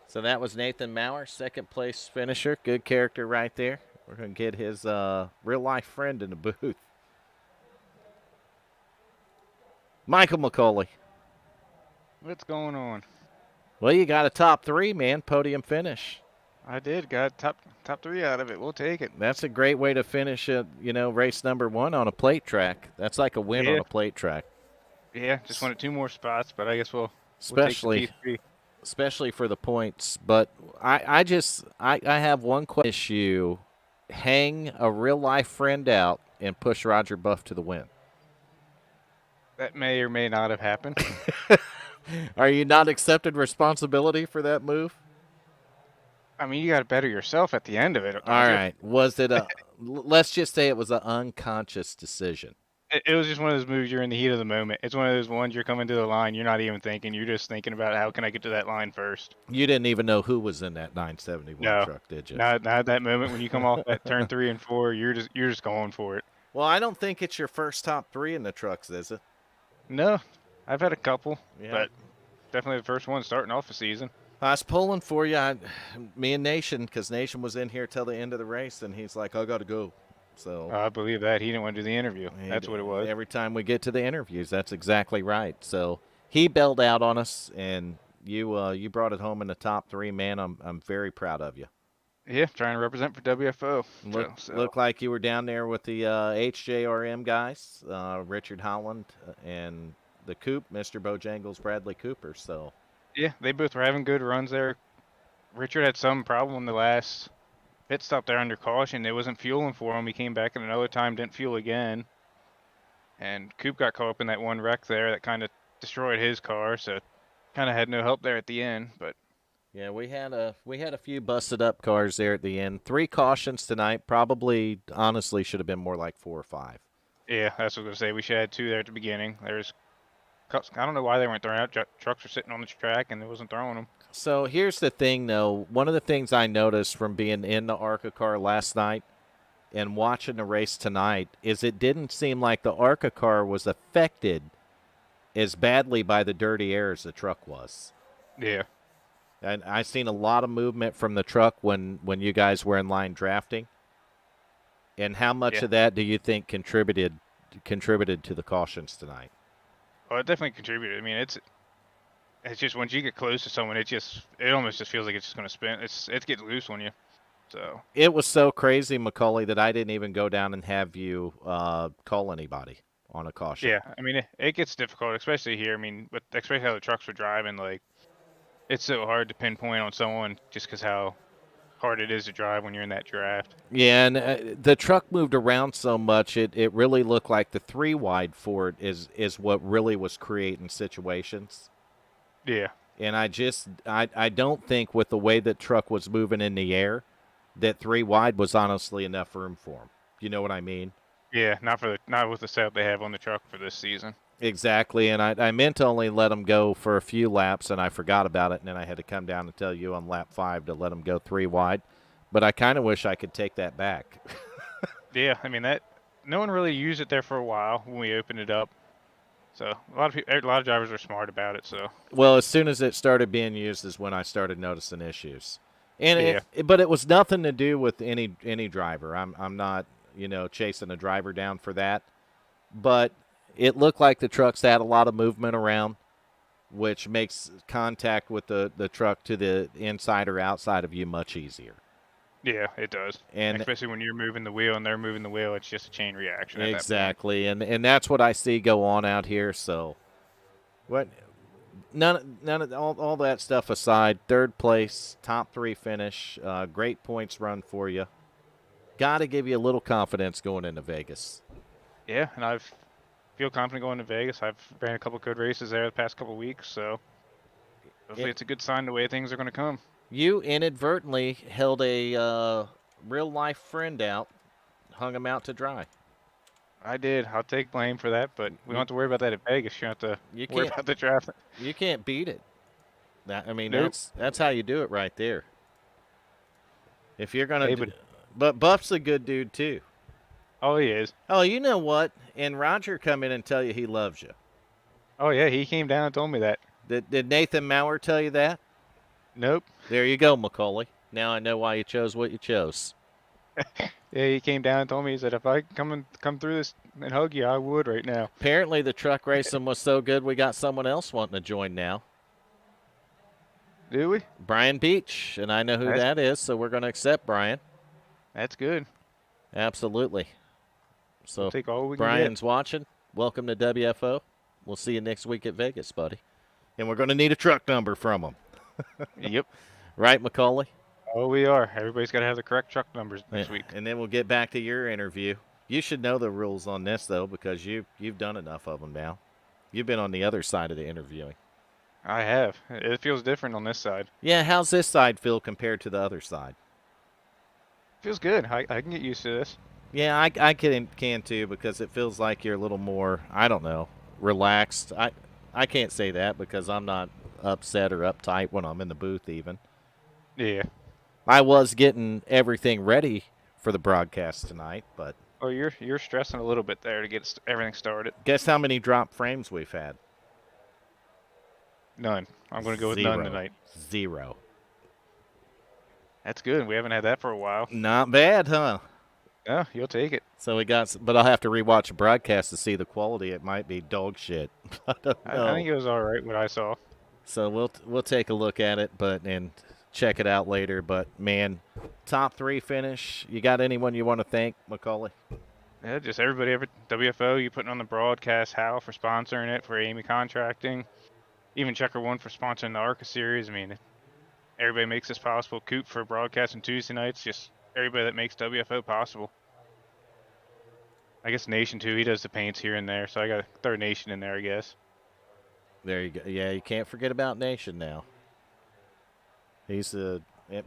So that was Nathan Maurer, second place finisher. Good character right there. We're going to get his real life friend in the booth. Michael McCauley. What's going on? Well, you got a top three, man. Podium finish. I did. Got top 3 out of it. We'll take it. That's a great way to finish, race number 1 on a plate track. That's like a win on a plate track. Yeah, just wanted 2 more spots, but I guess we'll Especially take the P3. Especially for the points. But I have one issue. Hang a real-life friend out and push Roger Buff to the win. That may or may not have happened. Are you not accepting responsibility for that move? I mean, you got to better yourself at the end of it. All right. Was it let's just say it was an unconscious decision. It was just one of those moves you're in the heat of the moment. It's one of those ones you're coming to the line, you're not even thinking. You're just thinking about how can I get to that line first. You didn't even know who was in that 971 truck, did you? Not at that moment when you come off that turn 3 and 4, you're just going for it. Well, I don't think it's your first top 3 in the trucks, is it? No, I've had a couple, Yeah. but definitely the first one starting off the season. I was pulling for you, me and Nation, because Nation was in here till the end of the race, and he's like, I got to go. So I believe that. He didn't want to do the interview. That's what it was. Every time we get to the interviews, that's exactly right. So he bailed out on us, and you brought it home in the top 3, man. I'm very proud of you. Yeah, trying to represent for WFO. Look like you were down there with the HJRM guys, Richard Holland and the Coop, Mr. Bojangles, Bradley Cooper. So yeah, they both were having good runs there. Richard had some problem in the last pit stop there under caution. It wasn't fueling for him. He came back in another time, didn't fuel again. And Coop got caught up in that one wreck there that kind of destroyed his car, so kind of had no help there at the end. But yeah, we had a few busted up cars there at the end. 3 cautions tonight. Probably, honestly, should have been more like 4 or 5. Yeah, that's what I was going to say. We should have had 2 there at the beginning. I don't know why they weren't thrown out. Trucks were sitting on the track, and it wasn't throwing them. So here's the thing, though. One of the things I noticed from being in the ARCA car last night and watching the race tonight is it didn't seem like the ARCA car was affected as badly by the dirty air as the truck was. Yeah. And I seen a lot of movement from the truck when you guys were in line drafting. And how much of that do you think contributed to the cautions tonight? Well, it definitely contributed. I mean, It's just once you get close to someone, it almost just feels like it's just gonna spin. It's getting loose on you. So It was so crazy, Macaulay, that I didn't even go down and have you call anybody on a caution. yeah, I mean it gets difficult, especially here. I mean, with especially how the trucks were driving, like it's so hard to pinpoint on someone just because how hard it is to drive when you're in that draft. Yeah, and the truck moved around so much, it really looked like the 3 wide for it is what really was creating situations. Yeah, And I don't think with the way that truck was moving in the air that 3 wide was honestly enough room for him. You know what I mean? yeah, not with the setup they have on the truck for this season. Exactly, and I meant to only let him go for a few laps, and I forgot about it, and then I had to come down and tell you on lap 5 to let him go 3 wide. But I kind of wish I could take that back. Yeah, I mean that no one really used it there for a while when we opened it up. So a lot of drivers are smart about it. So Well, as soon as it started being used is when I started noticing issues, and yeah, but it was nothing to do with any driver. I'm not chasing a driver down for that, but it looked like the trucks had a lot of movement around, which makes contact with the truck to the inside or outside of you much easier. yeah, it does. And Especially when you're moving the wheel and they're moving the wheel, it's just a chain reaction. At that point. exactly, and that's what I see go on out here. So, what? None of all that stuff aside, 3rd place, top 3 finish, great points run for you. Got to give you a little confidence going into Vegas. Yeah, and I feel confident going to Vegas. I've ran a couple good races there the past couple weeks, so hopefully it's a good sign the way things are going to come. You inadvertently held a real life friend out, hung him out to dry. I did. I'll take blame for that, but we don't have to worry about that at Vegas. You don't have to worry about the draft. You can't beat it. Nope. That's how you do it right there. If you're gonna, Hey, but Buff's a good dude too. Oh, he is. Oh, you know what? And Roger come in and tell you he loves you. Oh, yeah, he came down and told me that. Did Nathan Maurer tell you that? Nope. There you go, Macaulay. Now I know why you chose what you chose. Yeah, he came down and told me, he said, if I come through this and hug you, I would right now. Apparently the truck racing was so good we got someone else wanting to join now. Do we? Brian Beach, and I know who that is, so we're going to accept Brian. That's good. Absolutely. So We'll take all we can Brian's watching. Welcome to WFO. We'll see you next week at Vegas, buddy. And we're going to need a truck number from him. get. Yep. Right, Macaulay? Oh, we are. Everybody's got to have the correct truck numbers next week. And then we'll get back to your interview. You should know the rules on this, though, because you've done enough of them now. You've been on the other side of the interviewing. I have. It feels different on this side. Yeah, how's this side feel compared to the other side? Feels good. I can get used to this. Yeah, I can too, because it feels like you're a little more, I don't know, relaxed. I can't say that because I'm not upset or uptight when I'm in the booth even. Yeah. I was getting everything ready for the broadcast tonight, but Oh, you're stressing a little bit there to get everything started. guess how many drop frames we've had? None. I'm going to go with 0. none tonight. 0. That's good. We haven't had that for a while. Not bad, huh? Yeah, you'll take it. So but I'll have to rewatch the broadcast to see the quality. It might be dog shit. I don't know. I think it was all right what I saw. So we'll take a look at it, and check it out later. But man, top 3 finish. You got anyone you want to thank, Macaulay? Yeah, just everybody, WFO, you putting on the broadcast, Hal for sponsoring it, for Eighmey Contracting, even Checker One for sponsoring the ARCA series. I mean, everybody makes this possible. Coop for broadcasting Tuesday nights. Just everybody that makes WFO possible. I guess Nation too. He does the paints here and there, so I got to throw Nation in there, I guess. There you go. Yeah, you can't forget about Nation now.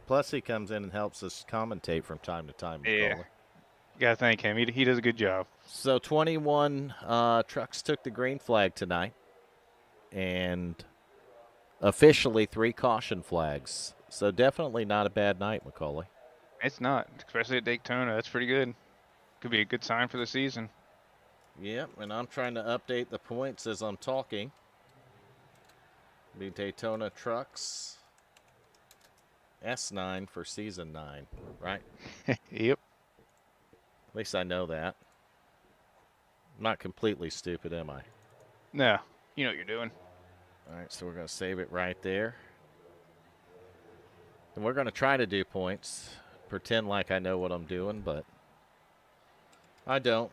Plus he comes in and helps us commentate from time to time. Yeah. Macaulay. Gotta thank him. He does a good job. So 21 trucks took the green flag tonight, and officially 3 caution flags. So definitely not a bad night, Macaulay. It's not, especially at Daytona. That's pretty good. Could be a good sign for the season. Yep, and I'm trying to update the points as I'm talking. The Daytona trucks. S9 for season 9, right? Yep. At least I know that. I'm not completely stupid, am I? No, you know what you're doing. All right, so we're going to save it right there. And we're going to try to do points. Pretend like I know what I'm doing, but I don't.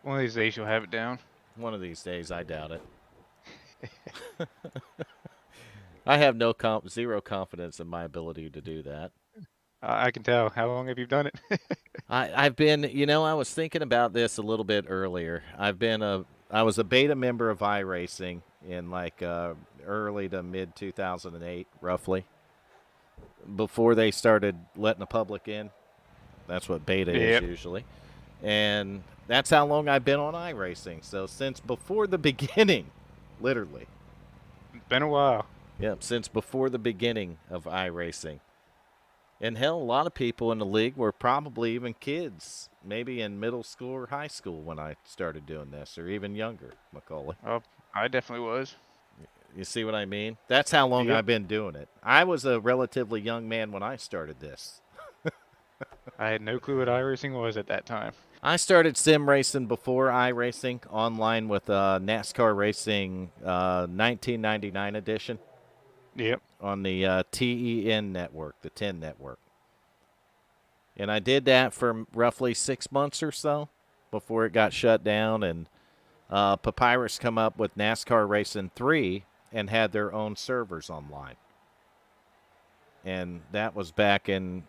One of these days you'll have it down. One of these days, I doubt it. I have zero confidence in my ability to do that. I can tell. How long have you done it? I've been, I was thinking about this a little bit earlier. I was a beta member of iRacing in like early to mid 2008, roughly, before they started letting the public in. That's what beta is Yep. usually. And that's how long I've been on iRacing. So since before the beginning, literally. It's been a while. Yep, since before the beginning of iRacing. And hell, a lot of people in the league were probably even kids, maybe in middle school or high school when I started doing this, or even younger, Macaulay. Oh, I definitely was. You see what I mean? That's how long Yep. I've been doing it. I was a relatively young man when I started this. I had no clue what iRacing was at that time. I started sim racing before iRacing online with NASCAR Racing 1999 edition Yep. on the TEN network, the 10 network. And I did that for roughly 6 months or so before it got shut down. And Papyrus come up with NASCAR Racing 3 and had their own servers online. And that was back in,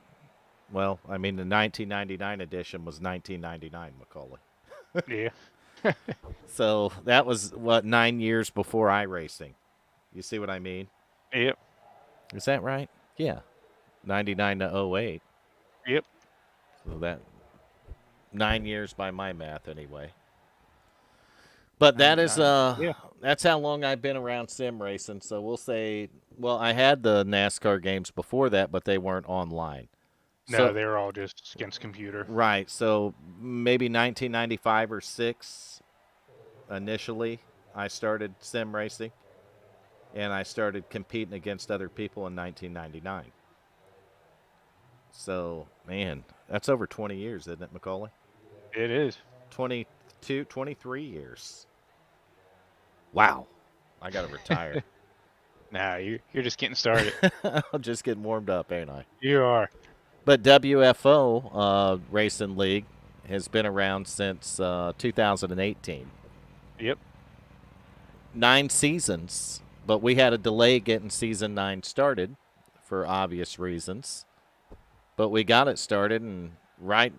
well, I mean, the 1999 edition was 1999, Macaulay. Yeah. So that was, 9 years before iRacing. You see what I mean? Yep. Is that right? Yeah. 99 to 08. Yep. So that 9 years by my math anyway. But that is Yeah. that's how long I've been around sim racing. So we'll say, well, I had the NASCAR games before that, but they weren't online. No, So, they were all just against computer. right. So maybe 1995 or 6 initially I started sim racing, and I started competing against other people in 1999. So, man, that's over 20 years, isn't it, Macaulay? It is. 22, 23 years. Wow. I got to retire. Nah, you're just getting started. I'm just getting warmed up, ain't I? You are. But WFO Racing League has been around since 2018. Yep. 9 seasons, but we had a delay getting season 9 started for obvious reasons. But we got it started and right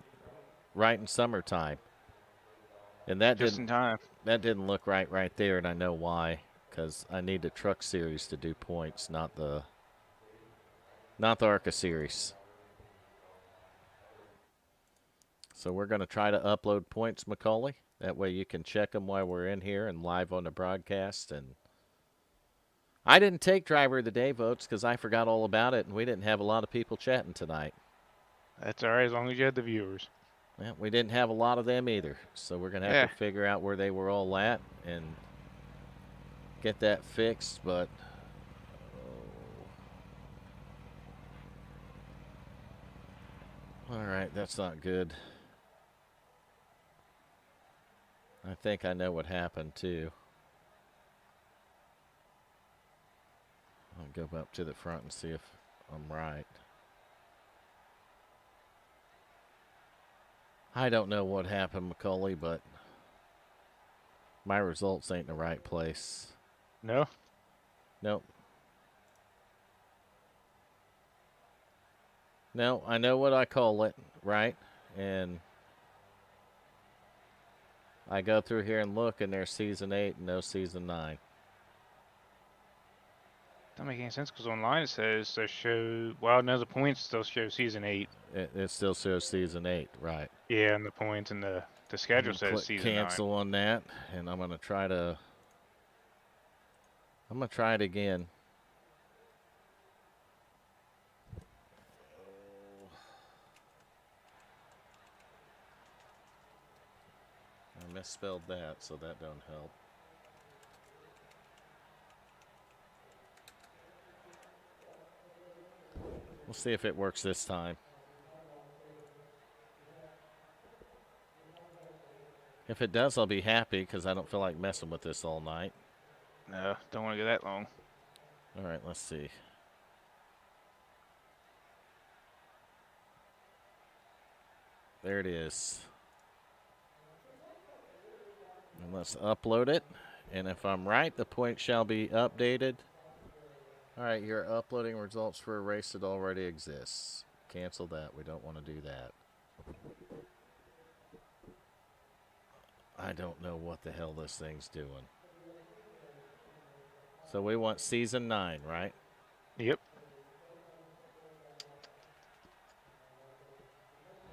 in summertime. And that Just in time. didn't look right there, and I know why, because I need the Truck Series to do points, not the ARCA Series. So we're going to try to upload points, Macaulay. That way you can check them while we're in here and live on the broadcast. And I didn't take Driver of the Day votes because I forgot all about it, and we didn't have a lot of people chatting tonight. That's all right, as long as you had the viewers. Well, we didn't have a lot of them either, so we're going to have to figure out where they were all at and get that fixed, but all right, that's not good. I think I know what happened, too. I'll go up to the front and see if I'm right. I don't know what happened, Macaulay, but my results ain't in the right place. No? Nope. No, I know what I call it, right? And I go through here and look, and there's season 8 and no season 9. Doesn't make any sense because online it says they show. Well, no, the points still show season 8. It still shows season 8, right? Yeah, and the points and the schedule says Click season 9. cancel on that, and I'm gonna try it again. I misspelled that, so that don't help. We'll see if it works this time. If it does, I'll be happy because I don't feel like messing with this all night. No, don't want to go that long. All right, let's see. There it is. And let's upload it. And if I'm right, the point shall be updated. All right, you're uploading results for a race that already exists. Cancel that. We don't want to do that. I don't know what the hell this thing's doing. So we want season 9, right? Yep.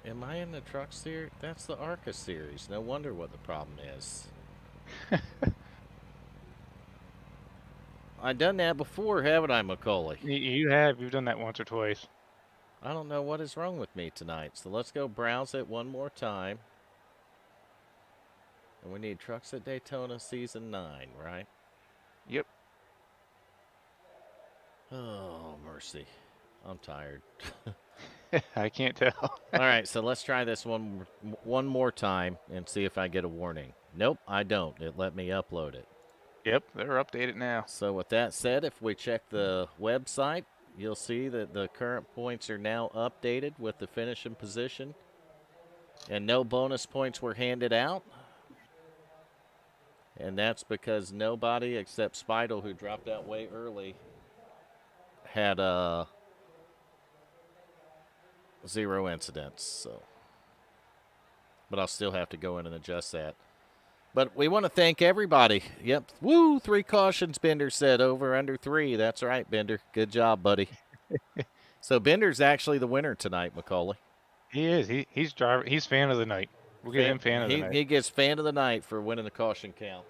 Am I in the truck series? That's the ARCA series. No wonder what the problem is. I've done that before, haven't I, Macaulay? You have. You've done that once or twice. I don't know what is wrong with me tonight. So let's go browse it one more time. And we need Trucks at Daytona Season 9, right? Yep. Oh, mercy. I'm tired. I can't tell. All right, so let's try this one more time and see if I get a warning. Nope, I don't. It let me upload it. Yep, they're updated now. So with that said, if we check the website, you'll see that the current points are now updated with the finishing position. And no bonus points were handed out. And that's because nobody except Spidel, who dropped out way early, had 0 incidents. So, but I'll still have to go in and adjust that. But we want to thank everybody. Yep. Woo, 3 cautions, Bender said. Over, under 3. That's right, Bender. Good job, buddy. So Bender's actually the winner tonight, Macaulay. He is. He's driver. He's fan of the night. We'll give him fan of the night. He gets fan of the night for winning the caution count.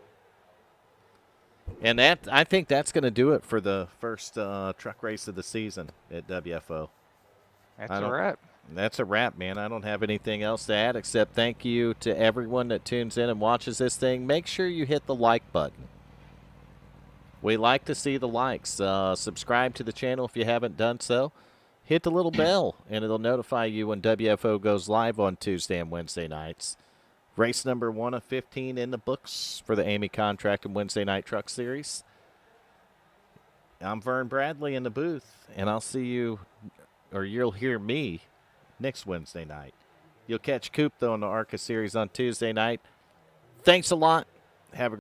And that, I think that's going to do it for the first truck race of the season at WFO. That's a wrap. That's a wrap, man. I don't have anything else to add except thank you to everyone that tunes in and watches this thing. Make sure you hit the like button. We like to see the likes. Subscribe to the channel if you haven't done so. Hit the little bell, and it'll notify you when WFO goes live on Tuesday and Wednesday nights. Race number 1 of 15 in the books for the Eighmey Contract and Wednesday Night Truck Series. I'm Vern Bradley in the booth, and I'll see you, or you'll hear me, next Wednesday night. You'll catch Coop, though, in the ARCA Series on Tuesday night. Thanks a lot. Have a